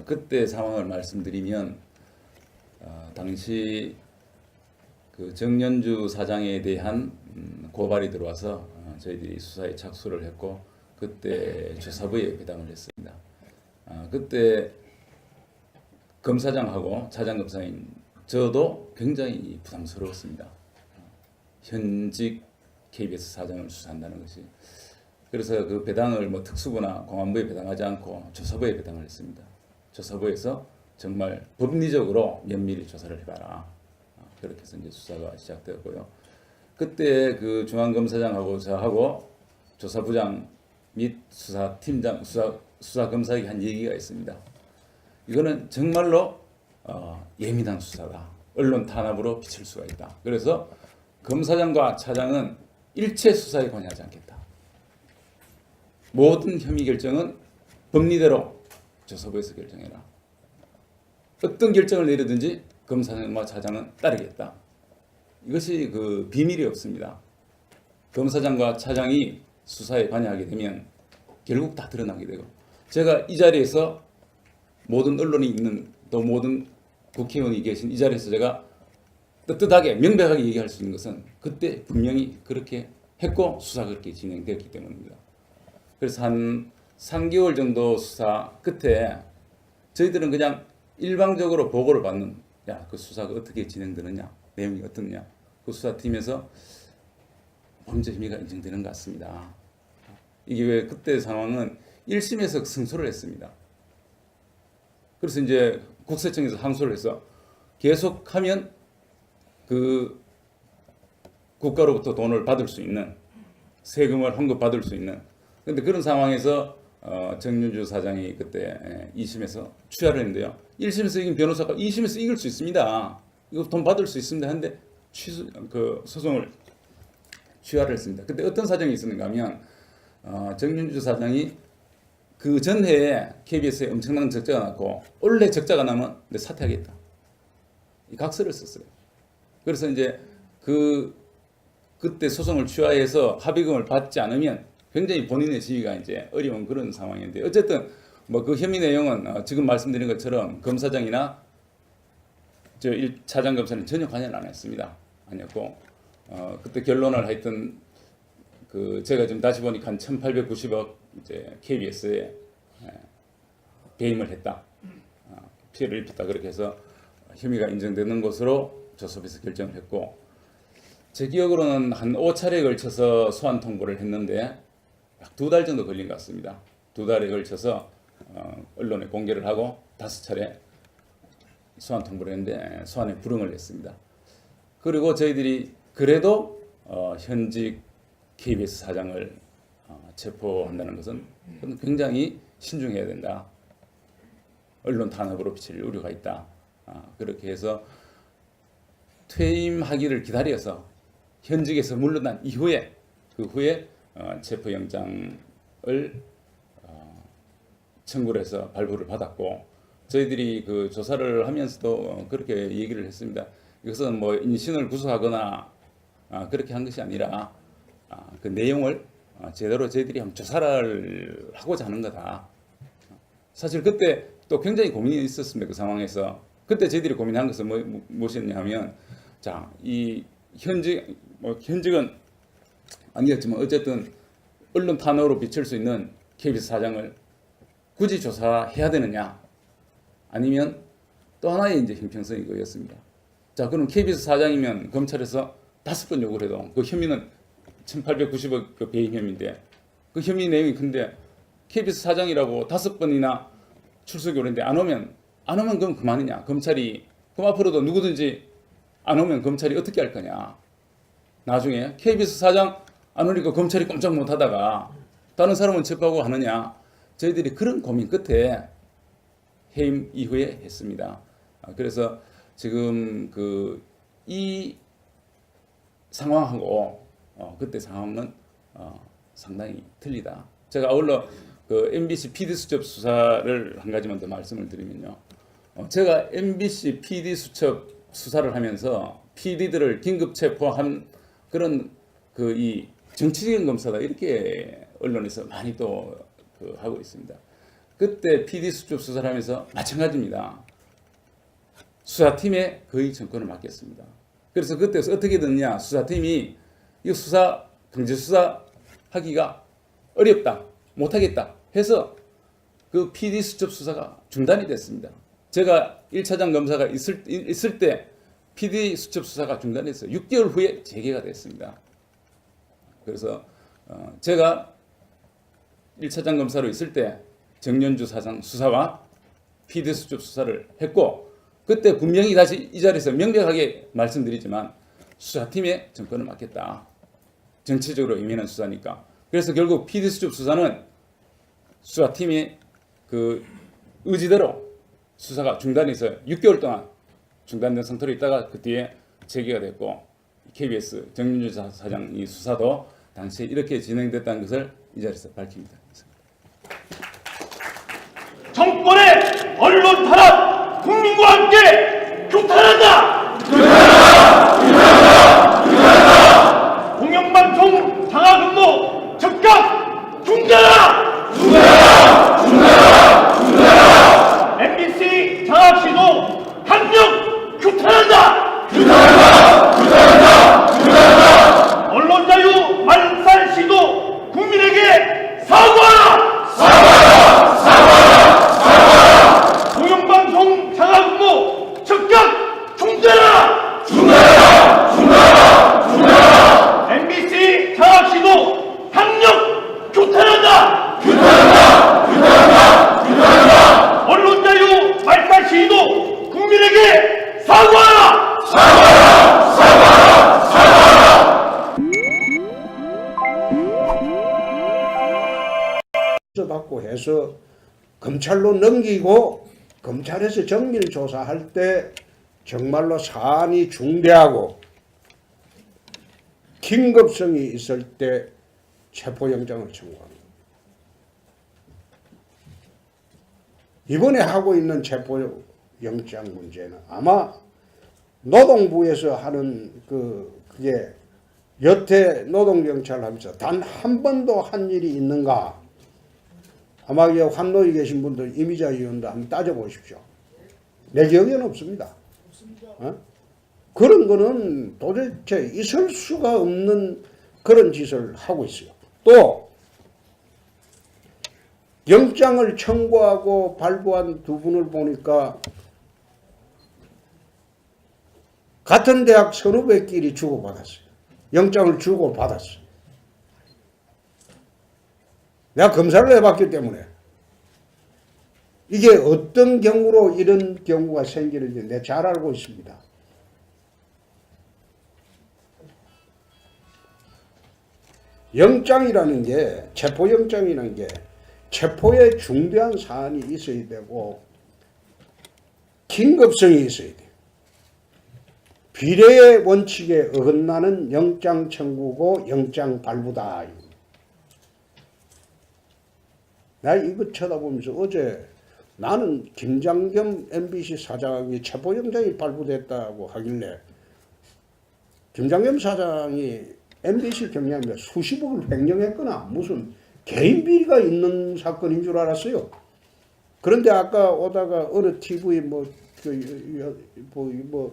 그때 상황을 말씀드리면 당시 그 정연주 사장에 대한 고발이 들어와서 저희들이 수사에 착수를 했고 그때 조사부에 배당을 했습니다. 그때 검사장하고 차장검사인 저도 굉장히 부담스러웠습니다. 현직 KBS 사장을 수사한다는 것이. 그래서 그 배당을 뭐 특수부나 공안부에 배당하지 않고 조사부에 배당을 했습니다. 조사부에서 정말 법리적으로 면밀히 조사를 해봐라. 그렇게 해서 이제 수사가 시작되었고요. 그때 그 중앙검사장하고 저하고 조사부장 및 수사팀장, 수사검사에게 한 얘기가 있습니다. 이거는 정말로 예민한 수사가 언론 탄압으로 비칠 수가 있다. 그래서 검사장과 차장은 일체 수사에 관여하지 않겠다. 모든 혐의 결정은 법리대로 조사부에서 결정해라. 어떤 결정을 내리든지 검사장과 차장은 따르겠다. 이것이 그 비밀이 없습니다. 검사장과 차장이 수사에 관여하게 되면 결국 다 드러나게 되고, 제가 이 자리에서 모든 언론이 있는, 또 모든 국회의원이 계신 이 자리에서 제가 떳떳하게 명백하게 얘기할 수 있는 것은 그때 분명히 그렇게 했고 수사가 그렇게 진행되었기 때문입니다. 그래서 한 3개월 정도 수사 끝에 저희들은 그냥 일방적으로 보고를 받는, 야, 그 수사가 어떻게 진행되느냐, 내용이 어떻느냐, 그 수사팀에서 범죄 혐의가 인정되는 것 같습니다. 이게 왜 그때 상황은 1심에서 승소를 했습니다. 그래서 이제 국세청에서 항소를 해서 계속하면 그 국가로부터 돈을 받을 수 있는, 세금을 환급받을 수 있는, 그런데 그런 상황에서 정윤주 사장이 그때 2심에서 취하를 했는데요. 1심에서 이긴 변호사가 2심에서 이길 수 있습니다. 이거 돈 받을 수 있습니다. 하는데 그 소송을 취하를 했습니다. 그때 어떤 사정이 있었는가 하면 정윤주 사장이 그 전해에 KBS에 엄청난 적자가 났고 원래 적자가 나면 내 사퇴하겠다, 이 각서를 썼어요. 그래서 이제 그때 소송을 취하해서 합의금을 받지 않으면 굉장히 본인의 지위가 이제 어려운 그런 상황인데, 어쨌든 뭐 그 혐의 내용은 지금 말씀드린 것처럼 검사장이나 저 차장 검사는 전혀 관여를 안 했습니다. 아니었고 그때 결론을 하여튼 그 제가 지금 다시 보니까 한 1,890억 이제 KBS에 배임을 했다, 피해를 입혔다, 그렇게 해서 혐의가 인정되는 것으로 조섭에서 결정을 했고, 제 기억으로는 한 5차례에 걸쳐서 소환 통보를 했는데 약 2달 정도 걸린 것 같습니다. 2달에 걸쳐서 언론에 공개를 하고 5차례 소환 통보를 했는데 소환에 불응을 했습니다. 그리고 저희들이 그래도 현직 KBS 사장을 체포한다는 것은 굉장히 신중해야 된다. 언론 탄압으로 비칠 우려가 있다. 그렇게 해서 퇴임하기를 기다려서 현직에서 물러난 이후에 그 후에 체포영장을 청구를 해서 발부를 받았고, 저희들이 그 조사를 하면서도 그렇게 얘기를 했습니다. 이것은 뭐 인신을 구속하거나 그렇게 한 것이 아니라 그 내용을 제대로 저희들이 한번 조사를 하고자 하는 거다. 사실 그때 또 굉장히 고민이 있었습니다. 그 상황에서 그때 저희들이 고민한 것은 무엇이었냐면, 자, 이 현직은 아니었지만 어쨌든 언론 탄압으로 비칠 수 있는 KBS 사장을 굳이 조사해야 되느냐, 아니면 또 하나의 이제 형평성이 그였습니다. 자, 그럼 KBS 사장이면 검찰에서 5번 요구를 해도 그 혐의는 1,890억 그 배임 혐의인데 그 혐의 내용이 근데 KBS 사장이라고 5번이나 출석 요구했는데 안 오면 그럼 그만이냐? 검찰이 그럼 앞으로도 누구든지 안 오면 검찰이 어떻게 할 거냐? 나중에 KBS 사장 안 오니까 검찰이 꼼짝 못 하다가 다른 사람은 체포하고 하느냐? 저희들이 그런 고민 끝에 해임 이후에 했습니다. 그래서 지금 이 상황하고 그때 상황은 상당히 틀리다. 제가 아울러 그 MBC PD 수첩 수사를 한 가지만 더 말씀을 드리면요. 제가 MBC PD 수첩 수사를 하면서 PD들을 긴급 체포한 그런 이 정치적인 검사다, 이렇게 언론에서 많이 또 하고 있습니다. 그때 PD 수첩 수사를 하면서 마찬가지입니다. 수사팀에 거의 전권을 맡겼습니다. 그래서 그때 어떻게 됐냐, 수사팀이 이 강제 수사 하기가 어렵다, 못하겠다 해서 그 PD 수첩 수사가 중단이 됐습니다. 제가 1차장 검사가 있을 때 PD 수첩 수사가 중단해서 6개월 후에 재개가 됐습니다. 그래서 제가 1차장 검사로 있을 때 정윤주 사장 수사와 PD 수첩 수사를 했고, 그때 분명히 다시 이 자리에서 명백하게 말씀드리지만 수사팀에 전권을 맡겼다. 정치적으로 임하는 수사니까. 그래서 결국 PD 수첩 수사는 수사팀이 그 의지대로 수사가 중단해서 6개월 동안 중단된 상태로 있다가 그 뒤에 재개가 됐고, KBS 정윤주 사장 이 수사도 당시에 이렇게 진행됐다는 것을 이 자리에서 밝힙니다. 정권의 언론 탄압 국민과 함께 규탄한다! 수사받고 해서 검찰로 넘기고 검찰에서 정밀 조사할 때 정말로 사안이 중대하고 긴급성이 있을 때 체포영장을 청구합니다. 이번에 하고 있는 체포영장 문제는 아마 노동부에서 하는 그게 여태 노동경찰 하면서 단 한 번도 한 일이 있는가? 아마 환노에 계신 분들 이미자 의원도 한번 따져보십시오. 내 기억에는 없습니다. 어? 그런 거는 도대체 있을 수가 없는 그런 짓을 하고 있어요. 또 영장을 청구하고 발부한 두 분을 보니까 같은 대학 선후배끼리 주고받았어요. 영장을 주고받았어요. 내가 검사를 해봤기 때문에 이게 어떤 경우로 이런 경우가 생기는지 내가 잘 알고 있습니다. 영장이라는 게, 체포영장이라는 게 체포에 중대한 사안이 있어야 되고 긴급성이 있어야 돼요. 비례의 원칙에 어긋나는 영장 청구고 영장 발부다. 나 이거 쳐다보면서 어제 나는 김장겸 MBC 사장이 체포영장이 발부됐다고 하길래 김장겸 사장이 MBC 경영에 수십억을 횡령했거나 무슨 개인 비리가 있는 사건인 줄 알았어요. 그런데 아까 오다가 어느 TV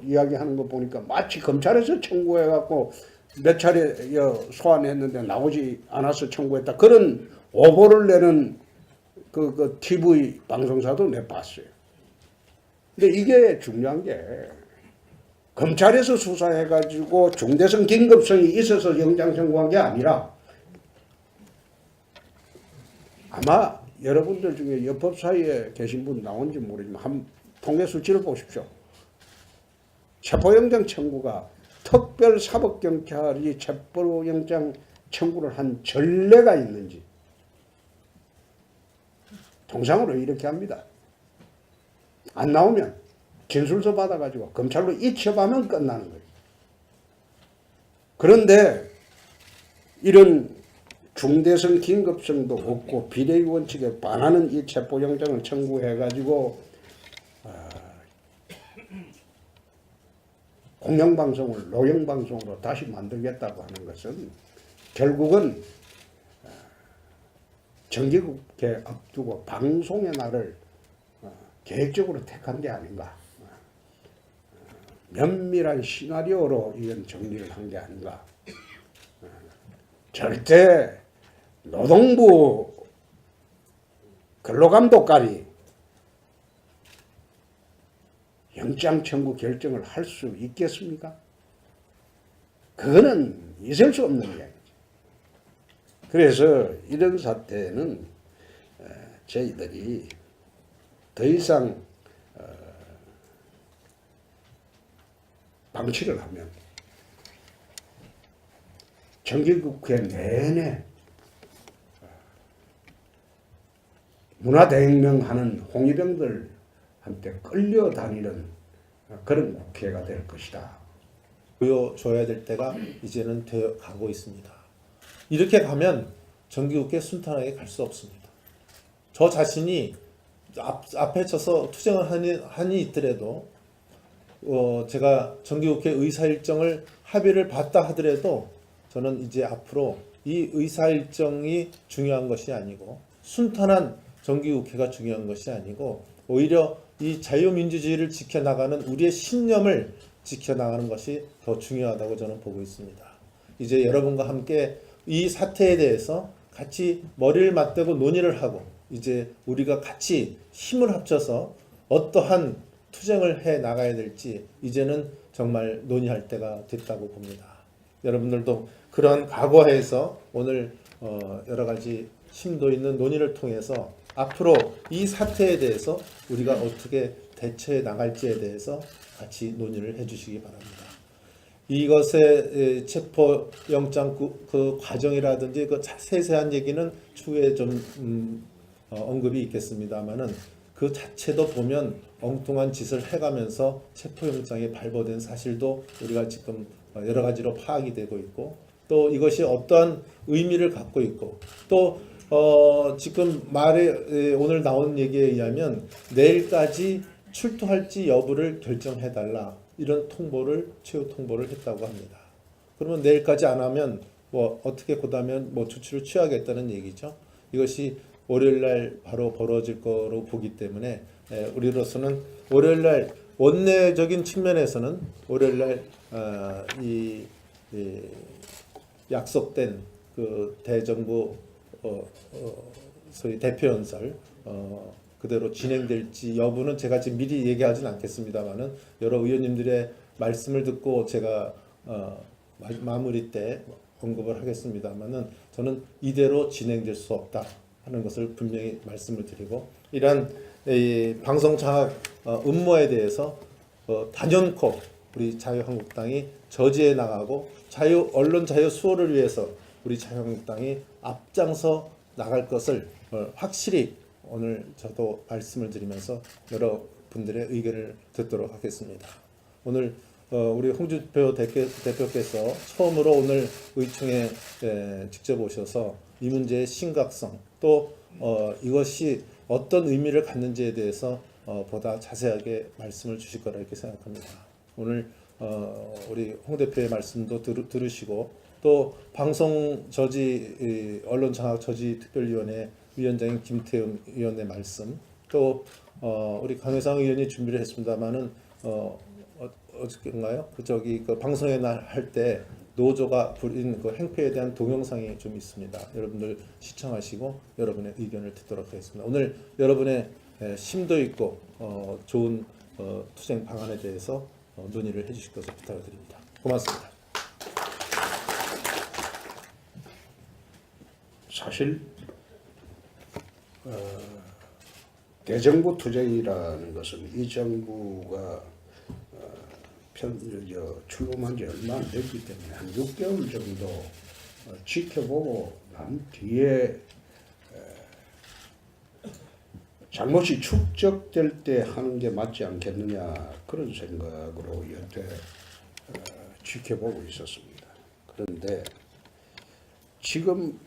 이야기하는 거 보니까 마치 검찰에서 청구해갖고 몇 차례 소환했는데 나오지 않아서 청구했다. 그런 오보를 내는 그 TV 방송사도 내가 봤어요. 근데 이게 중요한 게 검찰에서 수사해가지고 중대성 긴급성이 있어서 영장 청구한 게 아니라 아마 여러분들 중에 여법사위에 계신 분 나온지 모르지만 한 통계 수치를 보십시오. 체포영장 청구가 특별사법경찰이 체포영장 청구를 한 전례가 있는지 통상으로 이렇게 합니다. 안 나오면 진술서 받아가지고 검찰로 이첩하면 끝나는 거예요. 그런데 이런 중대성 긴급성도 없고 비례 원칙에 반하는 이 체포영장을 청구해가지고 공영방송을 노영방송으로 다시 만들겠다고 하는 것은 결국은 정기국회 앞두고 방송의 날을 계획적으로 택한 게 아닌가. 면밀한 시나리오로 이건 정리를 한 게 아닌가. 절대 노동부 근로감독관이 영장 청구 결정을 할 수 있겠습니까? 그거는 있을 수 없는 이야기죠. 그래서 이런 사태는 저희들이 더 이상 방치를 하면 정기국회 내내 문화대혁명하는 홍위병들한테 끌려다니는 그런 국회가 될 것이다. 보여줘야 될 때가 이제는 되어 가고 있습니다. 이렇게 가면 정기국회 순탄하게 갈 수 없습니다. 저 자신이 앞에 쳐서 투쟁을 한이 있더라도 제가 정기국회 의사일정을 합의를 봤다 하더라도 저는 이제 앞으로 이 의사일정이 중요한 것이 아니고 순탄한 정기국회가 중요한 것이 아니고 오히려 이 자유민주주의를 지켜나가는 우리의 신념을 지켜나가는 것이 더 중요하다고 저는 보고 있습니다. 이제 여러분과 함께 이 사태에 대해서 같이 머리를 맞대고 논의를 하고 이제 우리가 같이 힘을 합쳐서 어떠한 투쟁을 해 나가야 될지 이제는 정말 논의할 때가 됐다고 봅니다. 여러분들도 그런 각오해서 오늘 여러 가지 심도 있는 논의를 통해서 앞으로 이 사태에 대해서 우리가 어떻게 대처해 나갈지에 대해서 같이 논의를 해주시기 바랍니다. 이것의 체포영장 그 과정이라든지 그 세세한 얘기는 추후에 좀 언급이 있겠습니다만은 그 자체도 보면 엉뚱한 짓을 해가면서 체포영장이 발부된 사실도 우리가 지금 여러 가지로 파악이 되고 있고 또 이것이 어떠한 의미를 갖고 있고 또 지금 오늘 나온 얘기에 의하면 내일까지 출두할지 여부를 결정해달라 이런 최후 통보를 했다고 합니다. 그러면 내일까지 안 하면 뭐 어떻게 보다면 뭐 조치를 취하겠다는 얘기죠. 이것이 월요일날 바로 벌어질 거로 보기 때문에 우리로서는 월요일날 원내적인 측면에서는 월요일날 이 약속된 그 대정부 소위 대표연설 그대로 진행될지 여부는 제가 지금 미리 얘기하진 않겠습니다만은 여러 의원님들의 말씀을 듣고 제가 마무리 때 언급을 하겠습니다만은 저는 이대로 진행될 수 없다 하는 것을 분명히 말씀을 드리고 이러한 방송 장악 음모에 대해서 단연코 우리 자유한국당이 저지해 나가고 언론 자유 수호를 위해서 우리 자유한국당이 앞장서 나갈 것을 확실히 오늘 저도 말씀을 드리면서 여러분들의 의견을 듣도록 하겠습니다. 오늘 우리 홍준표 대표께서 처음으로 오늘 의총에 직접 오셔서 이 문제의 심각성 또 이것이 어떤 의미를 갖는지에 대해서 보다 자세하게 말씀을 주실 거라 이렇게 생각합니다. 오늘 우리 홍 대표의 말씀도 들으시고 또 방송 저지 언론 장악 저지 특별위원회 위원장인 김태흠 의원의 말씀 또 우리 강혜상 의원이 준비를 했습니다만은 어저께인가요? 그 방송의 날 할 때 노조가 부린 그 행패에 대한 동영상이 좀 있습니다. 여러분들 시청하시고 여러분의 의견을 듣도록 하겠습니다. 오늘 여러분의 심도 있고 좋은 투쟁 방안에 대해서 논의를 해주실 것을 부탁드립니다. 고맙습니다. 사실 대정부 투쟁이라는 것은 이 정부가 출범한 지 얼마 안 됐기 때문에 한 6개월 정도 지켜보고 난 뒤에 잘못이 축적될 때 하는 게 맞지 않겠느냐 그런 생각으로 여태 지켜보고 있었습니다. 그런데 지금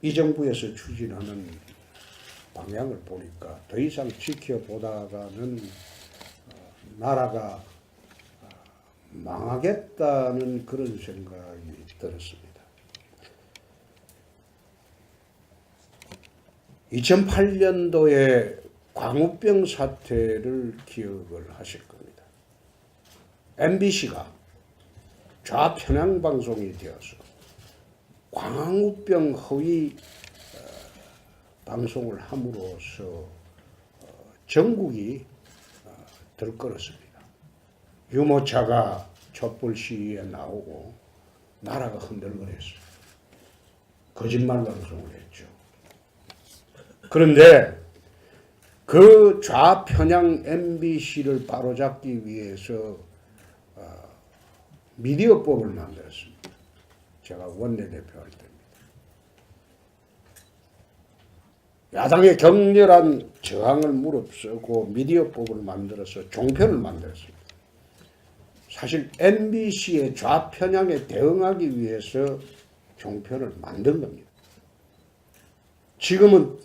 이 정부에서 추진하는 방향을 보니까 더 이상 지켜보다가는 나라가 망하겠다는 그런 생각이 들었습니다. 2008년도에 광우병 사태를 기억을 하실 겁니다. MBC가 좌편향 방송이 되어서 광우병 허위 방송을 함으로써 전국이 들끓었습니다. 유모차가 촛불 시위에 나오고 나라가 흔들거렸어요. 거짓말 방송을 했죠. 그런데 그 좌편향 MBC를 바로잡기 위해서 미디어법을 만들었습니다. 제가 원내대표 할 때입니다. 야당의 격렬한 저항을 무릅쓰고 미디어법을 만들어서 종편을 만들었습니다. 사실 MBC의 좌편향에 대응하기 위해서 종편을 만든 겁니다. 지금은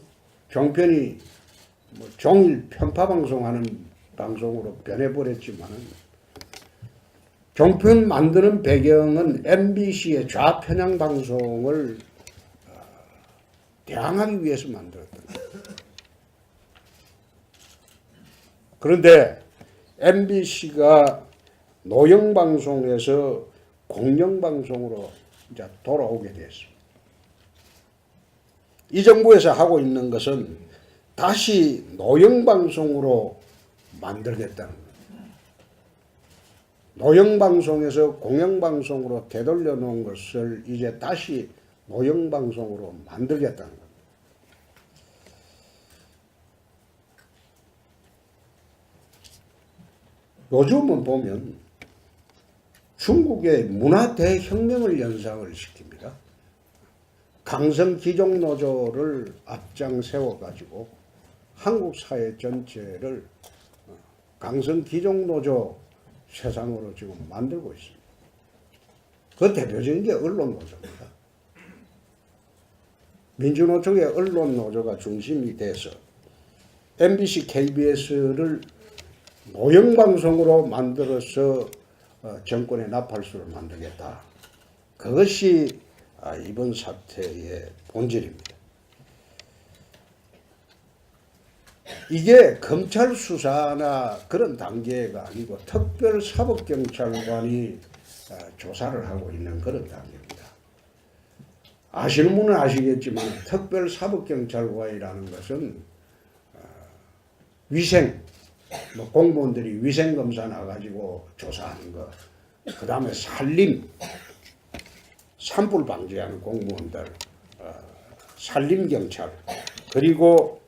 종편이 종일 편파 방송하는 방송으로 변해버렸지만 종편 만드는 배경은 MBC의 좌편향 방송을 대항하기 위해서 만들었던 거예요. 그런데 MBC가 노영방송에서 공영방송으로 이제 돌아오게 됐습니다. 이 정부에서 하고 있는 것은 다시 노영방송으로 만들겠다는 거예요. 노영방송에서 공영방송으로 되돌려 놓은 것을 이제 다시 노영방송으로 만들겠다는 겁니다. 요즘은 보면 중국의 문화 대혁명을 연상을 시킵니다. 강성 기종 노조를 앞장 세워 가지고 한국 사회 전체를 강성 기종 노조 세상으로 지금 만들고 있습니다. 그 대표적인 게 언론 노조입니다. 민주노총의 언론 노조가 중심이 돼서 MBC, KBS를 모형방송으로 만들어서 정권의 나팔수를 만들겠다. 그것이 이번 사태의 본질입니다. 이게 검찰 수사나 그런 단계가 아니고 특별사법경찰관이 조사를 하고 있는 그런 단계입니다. 아시는 분은 아시겠지만 특별사법경찰관이라는 것은 위생, 공무원들이 위생검사 나가지고 조사하는 거, 그 다음에 산림, 산불 방지하는 공무원들, 산림경찰, 그리고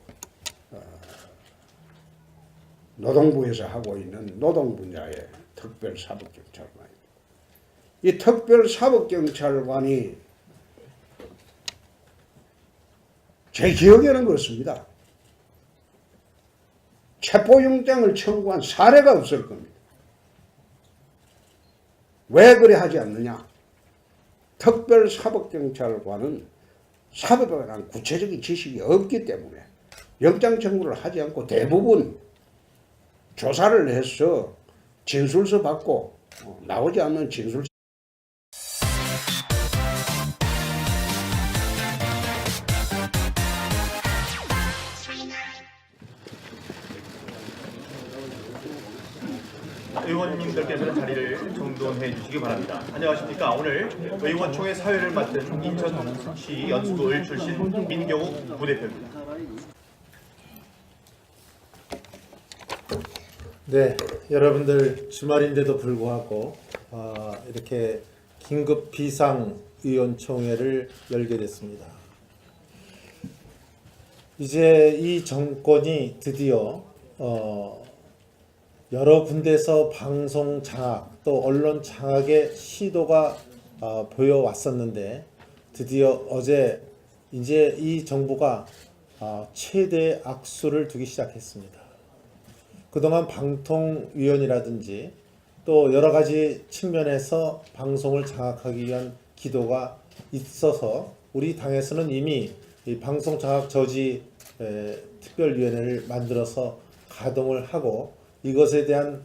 노동부에서 하고 있는 노동 분야의 특별사법경찰관입니다. 이 특별사법경찰관이 제 기억에는 그렇습니다. 체포영장을 청구한 사례가 없을 겁니다. 왜 그래 하지 않느냐? 특별사법경찰관은 사법에 관한 구체적인 지식이 없기 때문에 영장 청구를 하지 않고 대부분 조사를 해서 진술서 받고 나오지 않는 진술서 의원님들께서는 자리를 정돈해 주시기 바랍니다. 안녕하십니까. 오늘 의원총회 사회를 맡은 인천시 연수구을 출신 민경욱 부대표입니다. 네, 여러분들 주말인데도 불구하고 이렇게 긴급 비상 의원총회를 열게 됐습니다. 이제 이 정권이 드디어 여러 군데서 방송 장악 또 언론 장악의 시도가 보여왔었는데 드디어 어제 이제 이 정부가 최대의 악수를 두기 시작했습니다. 그동안 방통위원이라든지 또 여러 가지 측면에서 방송을 장악하기 위한 기도가 있어서 우리 당에서는 이미 이 방송 장악 저지 특별위원회를 만들어서 가동을 하고 이것에 대한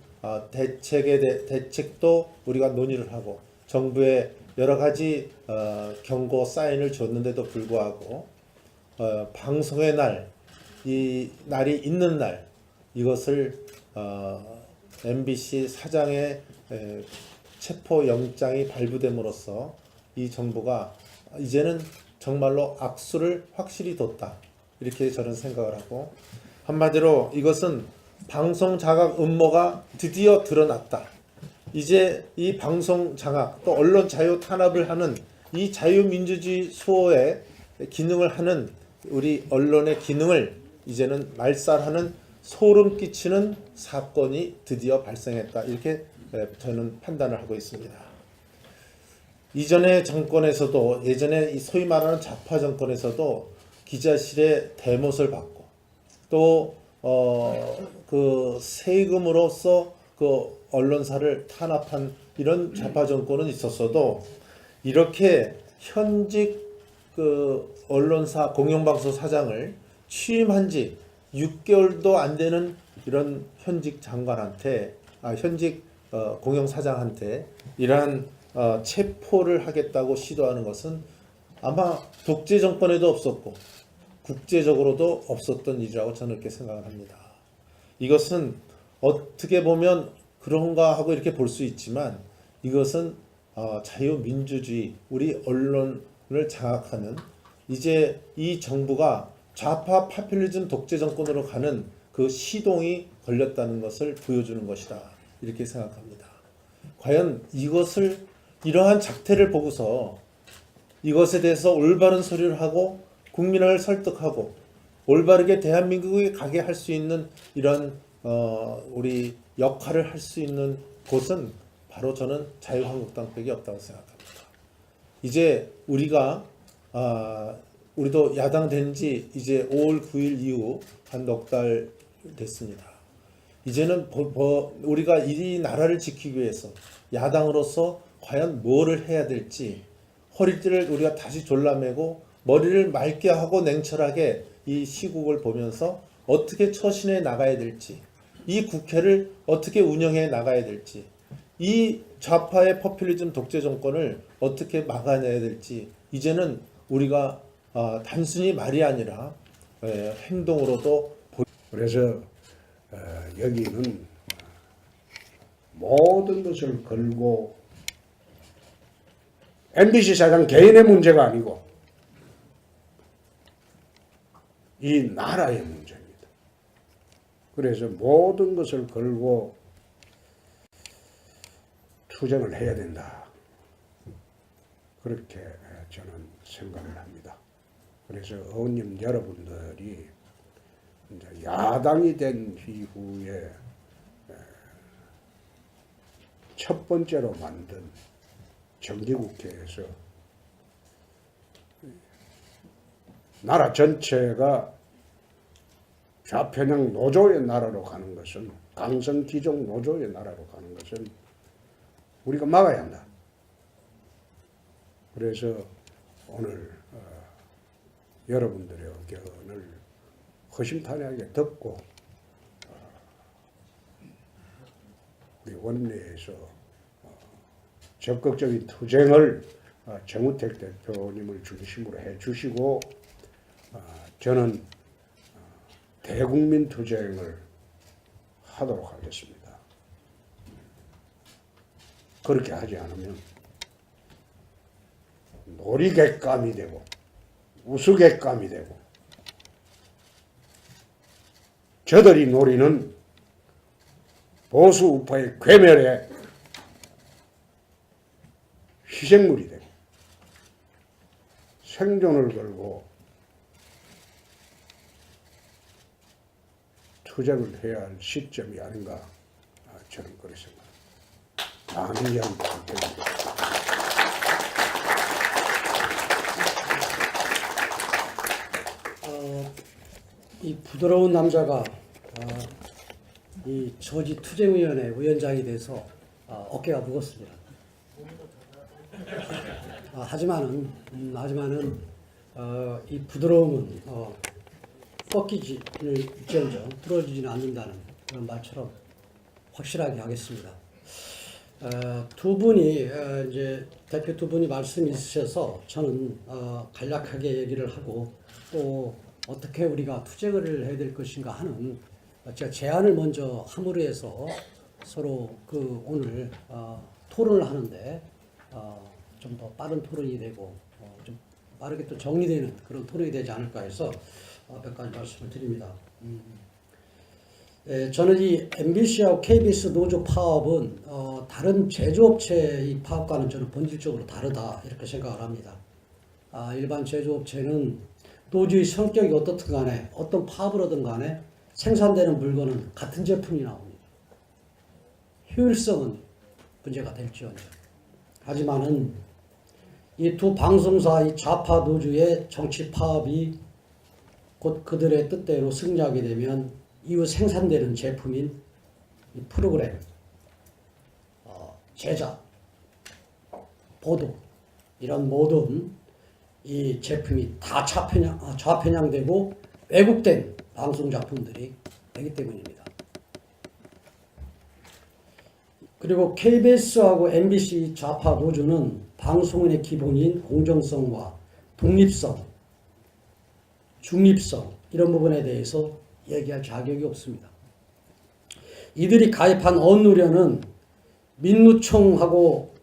대책도 우리가 논의를 하고 정부에 여러 가지 경고 사인을 줬는데도 불구하고 방송의 날, 이 날이 있는 날 이것을 MBC 사장의 체포영장이 발부됨으로써 이 정부가 이제는 정말로 악수를 확실히 뒀다. 이렇게 저는 생각을 하고 한마디로 이것은 방송 장악 음모가 드디어 드러났다. 이제 이 방송 장악 또 언론 자유 탄압을 하는 이 자유민주주의 수호의 기능을 하는 우리 언론의 기능을 이제는 말살하는 소름 끼치는 사건이 드디어 발생했다. 이렇게 저는 판단을 하고 있습니다. 이전의 정권에서도 예전에 이 소위 말하는 좌파 정권에서도 기자실에 대못을 받고 또 그 세금으로서 그 언론사를 탄압한 이런 좌파 정권은 있었어도 이렇게 현직 그 언론사 공영방송 사장을 취임한 지 6개월도 안 되는 이런 현직 장관한테 현직 공영사장한테 이러한 체포를 하겠다고 시도하는 것은 아마 독재 정권에도 없었고 국제적으로도 없었던 일이라고 저는 이렇게 생각을 합니다. 이것은 어떻게 보면 그런가 하고 이렇게 볼 수 있지만 이것은 자유민주주의, 우리 언론을 장악하는 이제 이 정부가 좌파 파퓰리즘 독재 정권으로 가는 그 시동이 걸렸다는 것을 보여주는 것이다. 이렇게 생각합니다. 과연 이것을 이러한 작태를 보고서 이것에 대해서 올바른 소리를 하고 국민을 설득하고 올바르게 대한민국에 가게 할 수 있는 이런 우리 역할을 할 수 있는 곳은 바로 저는 자유한국당밖에 없다고 생각합니다. 이제 우리가 우리도 야당 된 지 이제 5월 9일 이후 한 넉 달 됐습니다. 이제는 우리가 이 나라를 지키기 위해서 야당으로서 과연 뭐를 해야 될지 허리띠를 우리가 다시 졸라매고 머리를 맑게 하고 냉철하게 이 시국을 보면서 어떻게 처신해 나가야 될지, 이 국회를 어떻게 운영해 나가야 될지, 이 좌파의 포퓰리즘 독재 정권을 어떻게 막아내야 될지 이제는 우리가 단순히 말이 아니라 행동으로도 그래서 여기는 모든 것을 걸고 MBC 사장 개인의 문제가 아니고 이 나라의 문제입니다. 그래서 모든 것을 걸고 투쟁을 해야 된다. 그렇게 저는 생각을 합니다. 그래서 의원님 여러분들이 이제 야당이 된 이후에 첫 번째로 만든 정기국회에서 나라 전체가 좌편향 노조의 나라로 가는 것은, 강성 기종 노조의 나라로 가는 것은 우리가 막아야 한다. 그래서 오늘 여러분들의 의견을 허심탄회하게 듣고 우리 원내에서 적극적인 투쟁을 정우택 대표님을 중심으로 해주시고 저는 대국민 투쟁을 하도록 하겠습니다. 그렇게 하지 않으면 놀이객감이 되고 우스갯감이 되고 저들이 노리는 보수 우파의 괴멸에 희생물이 되고 생존을 걸고 투쟁을 해야 할 시점이 아닌가 저는 그렇게 생각합니다. 남이한 선택입니다. 이 부드러운 남자가 이 저지투쟁위원회 위원장이 돼서 어깨가 무겁습니다. 하지만은 이 부드러움은 꺾이지를 일지언정 부러지지는 않는다는 그런 말처럼 확실하게 하겠습니다. 두 분이 이제 대표 두 분이 말씀이 있으셔서 저는 간략하게 얘기를 하고 또 어떻게 우리가 투쟁을 해야 될 것인가 하는 제가 제안을 먼저 함으로 해서 서로 오늘 토론을 하는데 좀 더 빠른 토론이 되고 좀 빠르게 또 정리되는 그런 토론이 되지 않을까 해서 몇 가지 말씀을 드립니다. 저는 이 MBC하고 KBS 노조 파업은 다른 제조업체의 파업과는 저는 본질적으로 다르다 이렇게 생각을 합니다. 일반 제조업체는 노조의 성격이 어떻든 간에 어떤 파업을 하든 간에 생산되는 물건은 같은 제품이 나옵니다. 효율성은 문제가 될지언정. 하지만은 이 두 방송사의 좌파 노조의 정치 파업이 곧 그들의 뜻대로 승리하게 되면 이후 생산되는 제품인 이 프로그램, 제작, 보도 이런 모든 이 제품이 다 좌편향되고 왜곡된 방송 작품들이 되기 때문입니다. 그리고 KBS하고 MBC 좌파 노조는 방송인의 기본인 공정성과 독립성, 중립성 이런 부분에 대해서 얘기할 자격이 없습니다. 이들이 가입한 언노련은 민노총하고